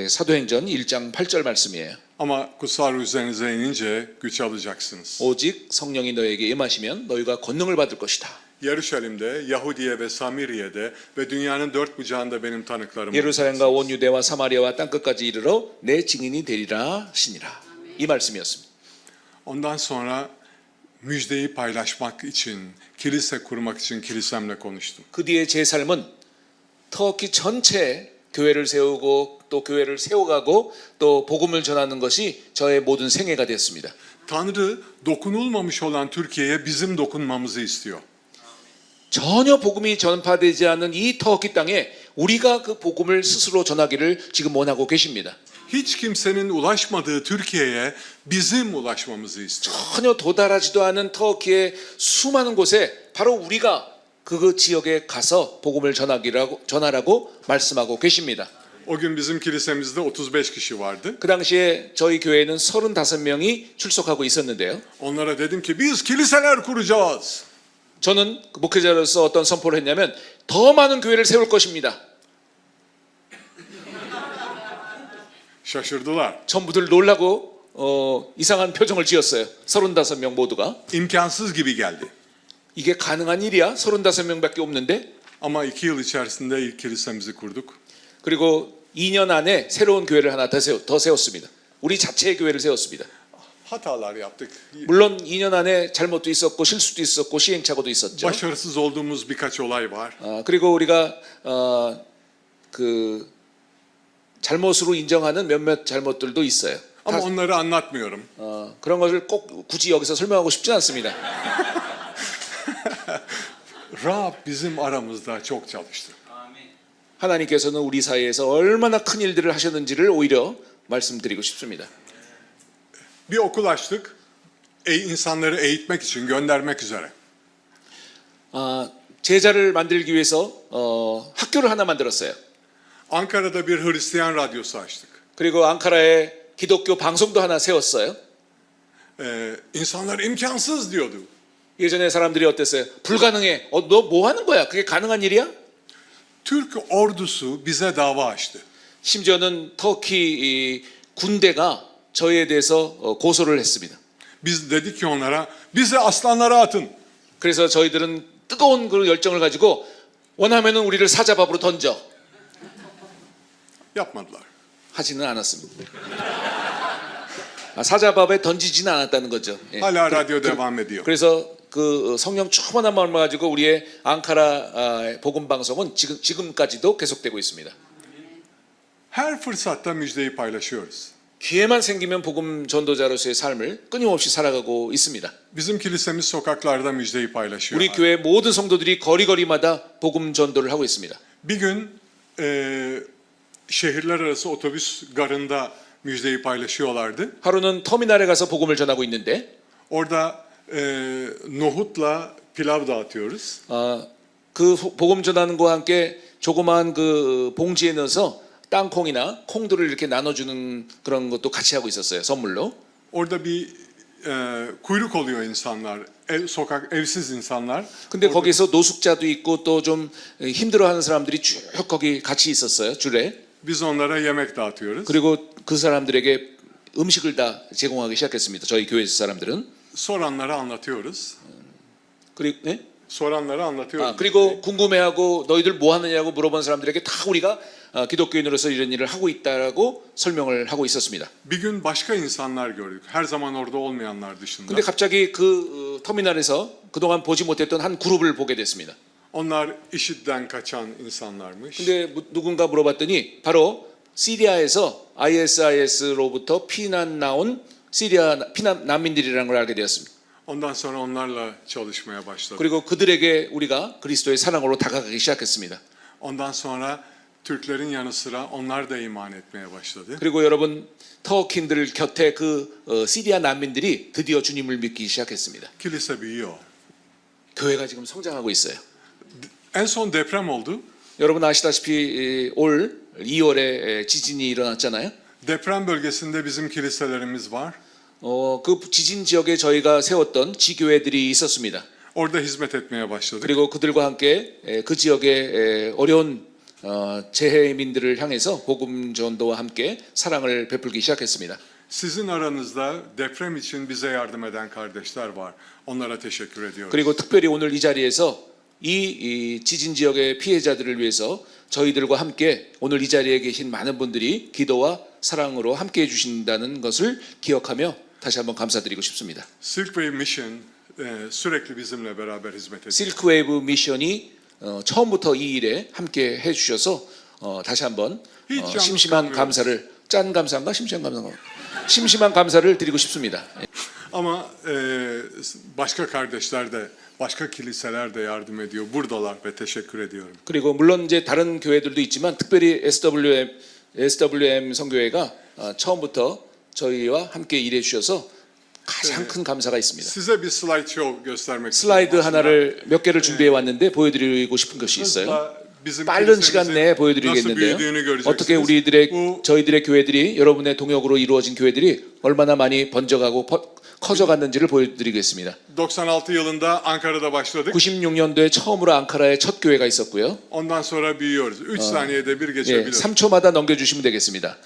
사도행전 1장 8절 말씀이에요. Ama kutsal ruh üzerinize inince güç alacaksınız. 오직 성령이 너에게 임하시면 너희가 권능을 받을 것이다. Yeruşalim'de, Yahudiye ve Samiriye'de ve dünyanın dört bucağında benim tanıklarım 예루살렘과 온 유대와 사마리아와 땅 끝까지 이르러 내 증인이 되리라 하시니라. 이 말씀이었습니다. Ondan sonra müjdeyi paylaşmak için, kilise kurmak için kilisemle konuştum. 그 뒤에 제 삶은 터키 전체에 교회를 세우고 또 교회를 세워가고 또 복음을 전하는 것이 저의 모든 생애가 됐습니다. Tanrı dokunulmamış olan Türkiye'ye bizim dokunmamızı istiyor. 전혀 복음이 전파되지 않은 이 터키 땅에 우리가 그 복음을 스스로 전하기를 지금 원하고 계십니다. Hiç kimsenin ulaşmadığı Türkiye'ye bizim ulaşmamızı istiyor. 전혀 도달하지도 않은 터키의 수많은 곳에 바로 우리가 그 지역에 가서 복음을 전하라고 말씀하고 계십니다. O gün bizim kilisemizde 35 kişi vardı. 그 당시에 저희 교회에는 35명이 출석하고 있었는데요. Onlara dedim ki biz kiliseler kuracağız. 저는 목회자로서 어떤 선포를 했냐면 더 많은 교회를 세울 것입니다. Şaşırdılar. 전부들 놀라고 이상한 표정을 지었어요. 35명 모두가. İmkansız gibi geldi. 이게 가능한 일이야? 35명밖에 없는데? Ama 2 yıl içerisinde ilk kilisemizi kurduk. 그리고 2년 안에 새로운 교회를 하나 더 세웠습니다. 우리 자체의 교회를 세웠습니다. Hatalar yaptık. 물론 2년 안에 잘못도 있었고 실수도 있었고 시행착오도 있었죠. Başarısız olduğumuz birkaç olay var. 그리고 우리가 그 잘못으로 인정하는 몇몇 잘못들도 있어요. Ama onları anlatmıyorum. 그런 것을 꼭 굳이 여기서 설명하고 싶진 않습니다. Rab bizim aramızda çok çalıştı. 하나님께서는 우리 사이에서 얼마나 큰 일들을 하셨는지를 오히려 말씀드리고 싶습니다. Bir okul açtık. İnsanları eğitmek için, göndermek üzere. 제자를 만들기 위해서 학교를 하나 만들었어요. Ankara'da bir Hristiyan radyosu açtık. 그리고 앙카라에 기독교 방송도 하나 세웠어요. İnsanlar imkansız diyordu. 예전에 사람들이 어땠어요? 불가능해. 너 뭐 하는 거야? 그게 가능한 일이야? Türk ordusu bize dava açtı. 심지어는 터키 군대가 저희에 대해서 고소를 했습니다. Biz dedik ki onlara bizi aslanlara atın. 그래서 저희들은 뜨거운 그 열정을 가지고 원하면은 우리를 사자밥으로 던져. Yapmadılar. 하지는 않았습니다. 사자밥에 던지지는 않았다는 거죠. 예. Hala radyo devam ediyor. 그래서 그 성령 충만한 마음을 가지고 우리의 앙카라 복음 방송은 지금까지도 계속되고 있습니다. Her fırsatta müjdeyi paylaşıyoruz. 기회만 생기면 복음 전도자로서의 삶을 끊임없이 살아가고 있습니다. Bizim kilisemiz sokaklarda müjdeyi paylaşıyor. 우리 교회 모든 성도들이 거리거리마다 복음 전도를 하고 있습니다. Bir gün şehirler arası otobüs garında müjdeyi paylaşıyorlardı. 하루는 터미널에 가서 복음을 전하고 있는데 Orada nohutla pilav dağıtıyoruz. 그 복음 전하는 거와 함께 조그마한 그 봉지에 넣어서 땅콩이나 콩들을 이렇게 나눠주는 그런 것도 같이 하고 있었어요. 선물로. Orada bir kuyruk oluyor insanlar, sokak evsiz insanlar. 근데 거기서 노숙자도 있고 또 좀 힘들어하는 사람들이 쭉 거기 같이 있었어요. 줄에. Biz onlara yemek dağıtıyoruz. 그리고 그 사람들에게 음식을 다 제공하기 시작했습니다. 저희 교회 사람들은. Soranlara anlatıyoruz. 그리고 네? Soranlara anlatıyoruz. 그리고 궁금해하고 너희들 뭐 하느냐고 물어본 사람들에게 다 우리가 기독교인으로서 이런 일을 하고 있다라고 설명을 하고 있었습니다. Bir gün başka insanlar gördük. Her zaman orada olmayanlar dışında. 근데 갑자기 그 터미널에서 그동안 보지 못했던 한 그룹을 보게 됐습니다. Onlar IŞİD'den kaçan insanlarmış. 근데 누군가 물어봤더니 바로 시리아에서 ISIS로부터 피난 나온 시리아 피난 난민들이라는 걸 알게 되었습니다. Ondan sonra onlarla çalışmaya başladık. 그리고 그들에게 우리가 그리스도의 사랑으로 다가가기 시작했습니다. Ondan sonra Türklerin yanı sıra onlar da iman etmeye başladı. 그리고 여러분 터키인들 곁에 그 시리아 난민들이 드디어 주님을 믿기 시작했습니다. Kilise büyüyor. 교회가 지금 성장하고 있어요. En son deprem oldu. 여러분 아시다시피 올 2월에 지진이 일어났잖아요. Deprem bölgesinde bizim kiliselerimiz var. 그 지진 지역에 저희가 세웠던 지교회들이 있었습니다. Orada hizmet etmeye başladık. 그리고 그들과 함께 그 지역의 어려운 재해민들을 향해서 복음 전도와 함께 사랑을 베풀기 시작했습니다. Sizin aranızda deprem için bize yardım eden kardeşler var. Onlara teşekkür ediyoruz. 그리고 특별히 오늘 이 자리에서 이 지진 지역의 피해자들을 위해서 저희들과 함께 오늘 이 자리에 계신 많은 분들이 기도와 사랑으로 함께 해주신다는 것을 기억하며 다시 한번 감사드리고 싶습니다. Silkway Mission sürekli bizimle beraber hizmet ediyor. 실크웨이브 미션이 처음부터 이 일에 함께 해주셔서 다시 한번 심심한 감사를 짠 감사인가 심심한 감사인가 심심한 감사를 드리고 싶습니다. Ama başka kardeşler de, başka kiliseler de yardım ediyor. Buradalar ve teşekkür ediyorum. 그리고 물론 이제 다른 교회들도 있지만 특별히 SWM 성교회가 처음부터 저희와 함께 일해 주셔서 가장 큰 감사가 있습니다. Size bir slide show göstermek 슬라이드 하나를 몇 개를 준비해 왔는데 보여드리고 싶은 것이 있어요. 빠른 시간 내에 보여드리겠는데요. 어떻게 저희들의 교회들이 여러분의 동역으로 이루어진 교회들이 얼마나 많이 번져가고 커져갔는지를 보여드리겠습니다. 96 yılında Ankara'da başladık. 96년도에 처음으로 앙카라에 첫 교회가 있었고요. Ondan sonra büyüyoruz. 3 saniyede bir 예, geçebiliyoruz. 3초마다 넘겨주시면 되겠습니다.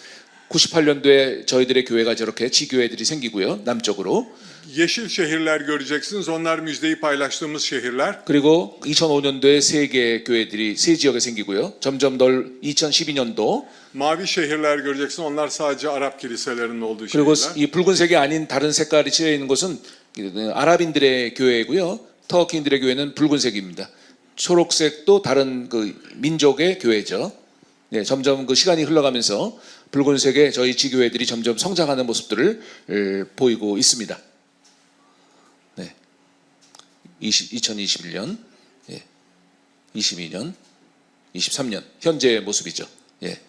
98년도에 저희들의 교회가 저렇게 지교회들이 생기고요. 남쪽으로. Yeşil şehirler göreceksiniz. Onlar müjdeyi paylaştığımız şehirler. 그리고 2005년도에 세 개의 교회들이 세 지역에 생기고요. 점점 2012년도 Mavi şehirler göreceksiniz. Onlar sadece Arap kiliselerinin olduğu 그리고 şehirler. 이 붉은색이 아닌 다른 색깔이 칠해 있는 곳은 아랍인들의 교회이고요. 터키인들의 교회는 붉은색입니다. 초록색도 다른 그 민족의 교회죠. 네, 점점 그 시간이 흘러가면서 붉은색의 저희 지교회들이 점점 성장하는 모습들을 보이고 있습니다. 네, 2021년, 예, 22년, 23년 현재의 모습이죠. 예.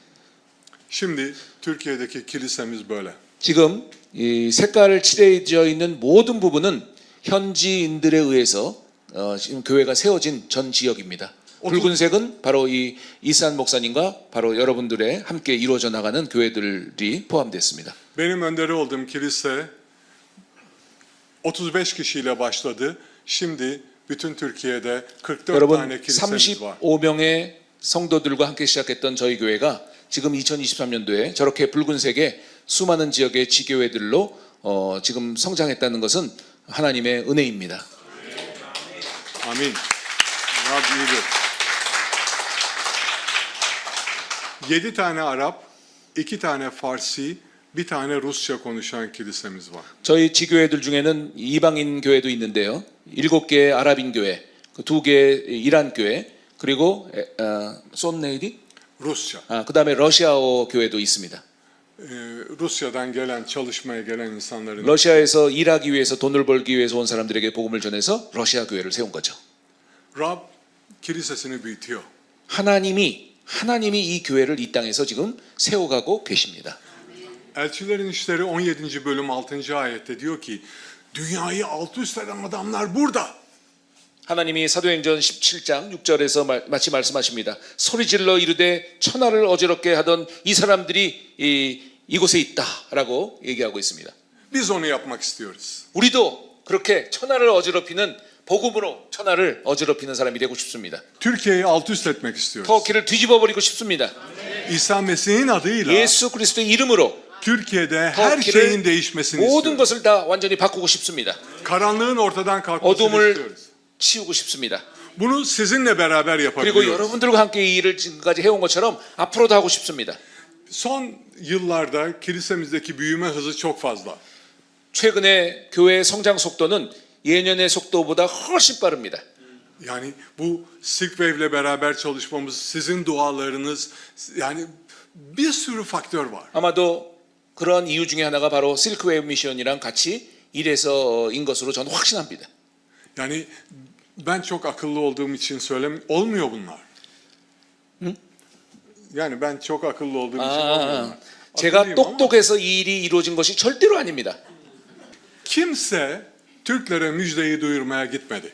Şimdi Türkiye'deki kilisemiz böyle. 지금 이 색깔을 칠해져 있는 모든 부분은 현지인들에 의해서 지금 교회가 세워진 전 지역입니다. 붉은색은 바로 이 이산 목사님과 바로 여러분들의 함께 이루어져 나가는 교회들이 포함됐습니다. Benim önderi olduğum kilise 35 kişiyle başladı. Şimdi bütün Türkiye'de 44 여러분 tane kilisemiz var. 35명의 성도들과 함께 시작했던 저희 교회가 지금 2023년도에 저렇게 붉은색의 수많은 지역의 지교회들로 지금 성장했다는 것은 하나님의 은혜입니다. Amin. Rab iyidir. 7 tane Arap, 2 tane Farsi, bir tane Rusça konuşan kilisemiz var. 저희 지교회들 중에는 이방인 교회도 있는데요. 7개의 아랍인 교회, 2개의 이란 교회, 그리고 쏜네이디, Rusça. 그다음에 러시아어 교회도 있습니다. Rusya'dan gelen, çalışmaya gelen insanların 러시아에서 일하기 위해서 돈을 벌기 위해서 온 사람들에게 복음을 전해서 러시아 교회를 세운 거죠. Rab kilisesini büyütüyor. 하나님이 이 교회를 이 땅에서 지금 세워가고 계십니다. Elçilerin İşleri 17. bölüm 6. ayette diyor ki dünyayı alt üst eden adamlar burada. 하나님이 사도행전 17장 6절에서 마치 말씀하십니다. 소리질러 이르되 천하를 어지럽게 하던 이 사람들이 이곳에 있다라고 얘기하고 있습니다. Biz onu yapmak istiyoruz. 우리도 그렇게 천하를 어지럽히는 복음으로 천하를 어지럽히는 사람이 되고 싶습니다. Türkiye'yi alt üst etmek istiyoruz. 터키를 뒤집어 버리고 싶습니다. İsa Mesih'in adıyla 예수 그리스도의 이름으로 Türkiye'de her şeyin değişmesini 모든 istiyoruz. 것을 다 완전히 바꾸고 싶습니다. Karanlığın ortadan kalkmasını 어둠을 istiyoruz. 치우고 싶습니다. Bunu sizinle beraber 그리고 yapabiliyoruz. 여러분들과 함께 이 일을 지금까지 해온 것처럼 앞으로도 하고 싶습니다. Son yıllarda kilisemizdeki büyüme hızı çok fazla. 최근에 교회의 성장 속도는 예년의 속도보다 훨씬 빠릅니다. Yani bu Silkwave'le beraber çalışmamız, sizin dualarınız, yani bir sürü faktör var. 아마도 그런 이유 중에 하나가 바로 실크웨이 미션이랑 같이 일해서인 것으로 저는 확신합니다. Yani ben çok akıllı olduğum için olmuyor bunlar. Yani ben çok akıllı olduğum için olmuyor bunlar. 제가 Akıllıyım ama 똑똑해서 이 일이 이루어진 것이 절대로 아닙니다. kimse Türklere müjdeyi duyurmaya gitmedi.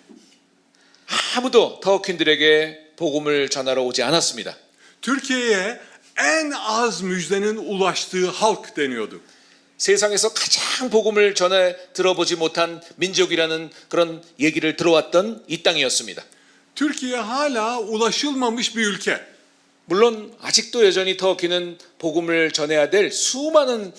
아무도 터키인들에게 복음을 전하러 오지 않았습니다. Türkiye'ye en az müjdenin ulaştığı halk deniyordu. 세상에서 가장 복음을 전해 들어보지 못한 민족이라는 그런 얘기를 들어왔던 이 땅이었습니다. Türkiye hala ulaşılmamış bir ülke. 물론 아직도 여전히 터키는 복음을 전해야 될 수많은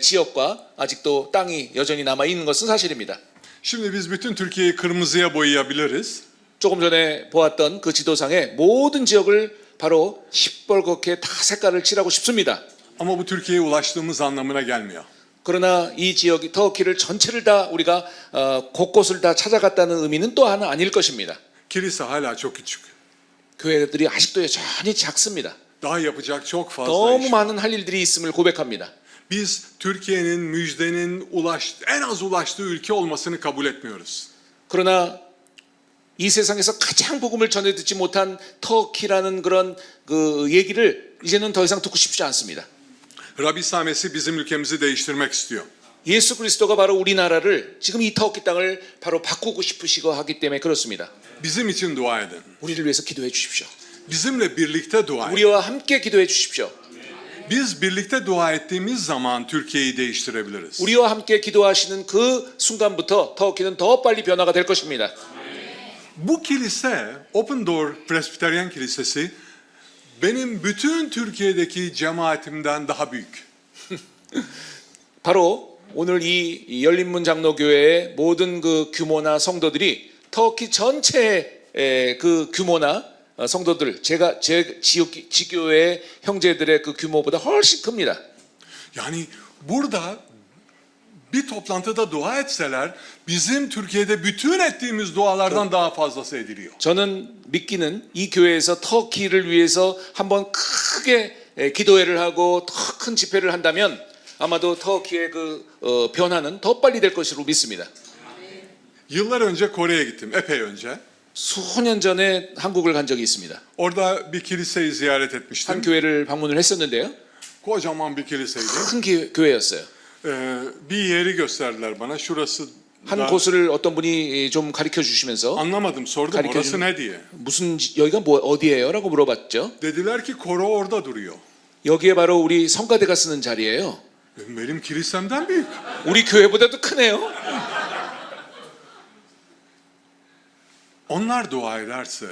지역과 아직도 땅이 여전히 남아 있는 것은 사실입니다. Şimdi biz bütün Türkiye'yi kırmızıya boyayabiliriz. 조금 전에 보았던 그 지도상의 모든 지역을 바로 시뻘겋게 다 색깔을 칠하고 싶습니다. Ama bu Türkiye'ye ulaştığımız anlamına gelmiyor. 그러나 이 지역이 터키를 전체를 다 우리가 곳곳을 다 찾아갔다는 의미는 또 하나 아닐 것입니다. Kilise hala çok küçük. 교회들이 아직도 여전히 작습니다. Daha yapacak çok fazla 너무 iş. 많은 할 일들이 있음을 고백합니다. Biz Türkiye'nin müjdenin en az ulaştığı ülke olmasını kabul etmiyoruz. 그러나 이 세상에서 가장 복음을 전해 듣지 못한 터키라는 그런 그 얘기를 이제는 더 이상 듣고 싶지 않습니다. Rabbi Samesi bizim ülkemizi değiştirmek istiyor. 예수 그리스도가 바로 우리나라를 지금 이 터키 땅을 바로 바꾸고 싶으시고 하기 때문에 그렇습니다. Bizim için dua edin. 우리를 위해서 기도해 주십시오. Bizimle birlikte dua edin. 우리와 함께 기도해 주십시오. Biz birlikte dua ettiğimiz zaman Türkiye'yi değiştirebiliriz. 우리와 함께 기도하시는 그 순간부터 터키는 더 빨리 변화가 될 것입니다. Bu kilise, Open Door Presbyterian Kilisesi benim bütün Türkiye'deki cemaatimden daha büyük. 바로 오늘 이 열린문 장로교회의 모든 그 규모나 성도들이 터키 전체의 그 규모나 성도들, 제 지교회 형제들의 그 규모보다 훨씬 큽니다. Yani burada bir toplantıda dua etseler bizim Türkiye'de bütün ettiğimiz dualardan daha fazlası ediliyor. 저는 믿기는 이 교회에서 터키를 위해서 한번 크게 기도회를 하고 더 큰 집회를 한다면 아마도 터키의 그 변화는 더 빨리 될 것으로 믿습니다. Yıllar önce Kore'ye gittim, epey önce. 수년 전에 한국을 간 적이 있습니다. Orada bir kiliseyi ziyaret 한 etmiştim. 교회를 방문을 했었는데요. Kocaman bir kiliseydi. 큰 교회였어요. Bir yeri gösterdiler bana. Şurası 한 da- 곳을 어떤 분이 좀 가르쳐 주시면서 anlamadım, sordum 가르쳐 orası 주는- ne diye. 무슨 여기가 뭐 어디예요라고 물어봤죠. Dediler ki koro orada duruyor. 여기에 바로 우리 성가대가 쓰는 자리예요. Benim kilisemden büyük. 우리 교회보다도 크네요. Onlar dua ederse,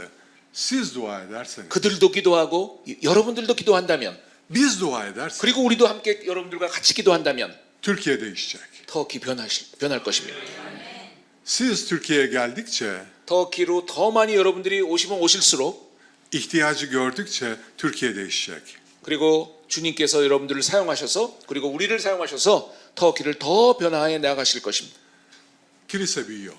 siz dua ederseniz, 그들도 기도하고 여러분들도 기도한다면 biz dua edersek 그리고 우리도 함께 여러분들과 같이 기도한다면 Türkiye değişecek. 터키 변할 것입니다. Siz Türkiye'ye geldikçe, 터키로 더 많이 여러분들이 오시면 오실수록 ihtiyacı gördükçe Türkiye değişecek. 그리고 주님께서 여러분들을 사용하셔서 그리고 우리를 사용하셔서 터키를 더 변화해 나가실 것입니다. Kilise büyüyor.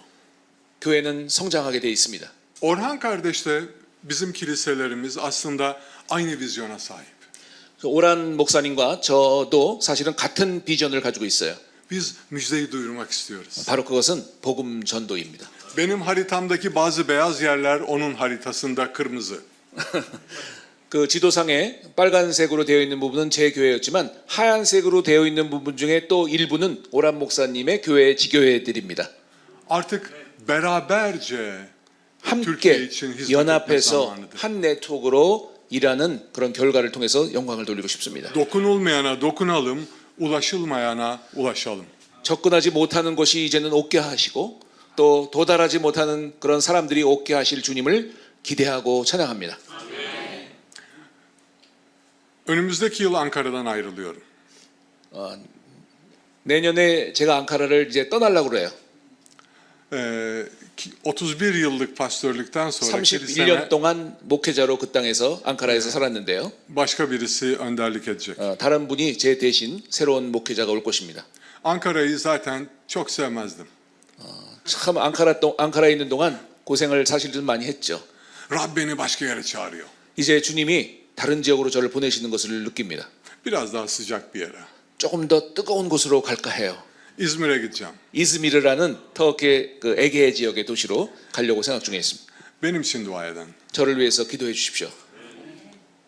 교회는 성장하게 돼 있습니다. Orhan kardeş de bizim kiliselerimiz aslında aynı vizyona sahip. 오란 목사님과 저도 사실은 같은 비전을 가지고 있어요. Biz müjdeyi duyurmak istiyoruz. 바로 그것은 복음 전도입니다. Benim haritamdaki bazı beyaz yerler onun haritasında kırmızı. 그 지도상에 빨간색으로 되어 있는 부분은 제 교회였지만 하얀색으로 되어 있는 부분 중에 또 일부는 오란 목사님의 교회 지교회들입니다. Artık beraberce 함께 için hizmet etmek 연합해서 zamanıdır. 한 네트워크로 일하는 그런 결과를 통해서 영광을 돌리고 싶습니다. Dokunulmayana dokunalım, ulaşılmayana ulaşalım. 접근하지 못하는 곳이 이제는 오게 하시고 또 도달하지 못하는 그런 사람들이 오게 하실 주님을 기대하고 찬양합니다. Önümüzdeki yıl Ankara'dan ayrılıyorum. 내년에 제가 앙카라를 이제 떠나려고 그래요. 31 yıllık pastörlükten sonra 31년 kiliseme 동안 목회자로 그 땅에서 앙카라에서 살았는데요. başka birisi önderlik edecek. 다른 분이 제 대신 새로운 목회자가 올 것입니다. Ankara'yı zaten çok sevmezdim. 참 앙카라에 있는 동안 고생을 사실 좀 많이 했죠. Rab beni başka yere çağırıyor. 이제 주님이 다른 지역으로 저를 보내시는 것을 느낍니다. Biraz daha sıcak bir yere. 조금 더 뜨거운 곳으로 갈까 해요. İzmir'e gideceğim. 이즈미르라는 터키의 그 에게 지역의 도시로 가려고 생각 중에 있습니다. Benim için dua edin. 저를 위해서 기도해 주십시오.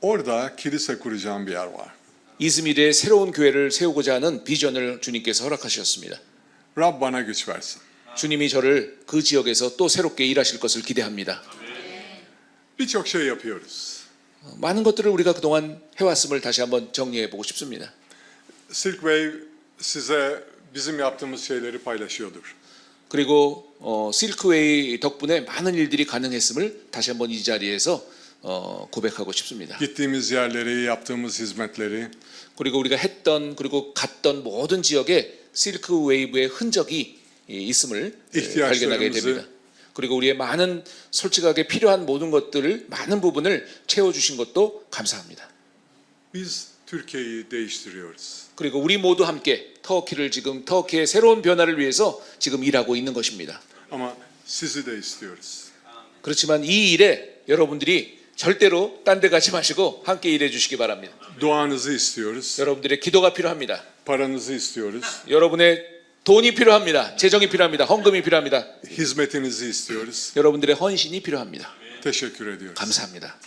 Orada kilise kuracağım bir yer var. 이즈미르에 새로운 교회를 세우고자 하는 비전을 주님께서 허락하셨습니다. Rab bana güç versin. 주님이 저를 그 지역에서 또 새롭게 일하실 것을 기대합니다. Birçok şey yapıyoruz. 많은 것들을 우리가 그동안 해왔음을 다시 한번 정리해 보고 싶습니다. Silkway size bizim yaptığımız şeyleri paylaşıyordur. 그리고 실크웨이 덕분에 많은 일들이 가능했음을 다시 한번 이 자리에서 고백하고 싶습니다. Gittiğimiz yerleri, yaptığımız hizmetleri, 그리고 우리가 했던 그리고 갔던 모든 지역에 실크웨이브의 흔적이 있음을 발견하게 됩니다. 그리고 우리의 많은 솔직하게 필요한 모든 것들을 많은 부분을 채워주신 것도 감사합니다. biz Türkiye'yi değiştiriyoruz. 그리고 우리 모두 함께 터키를 지금 터키의 새로운 변화를 위해서 지금 일하고 있는 것입니다. Ama sizi de istiyoruz. 그렇지만 이 일에 여러분들이 절대로 딴 데 가지 마시고 함께 일해 주시기 바랍니다. Duanızı istiyoruz. 여러분들의 기도가 필요합니다. Paranızı istiyoruz. 여러분의 돈이 필요합니다. 재정이 필요합니다. 헌금이 필요합니다. Hizmetinizi istiyoruz. 여러분들의 헌신이 필요합니다. Teşekkür ediyoruz. 감사합니다.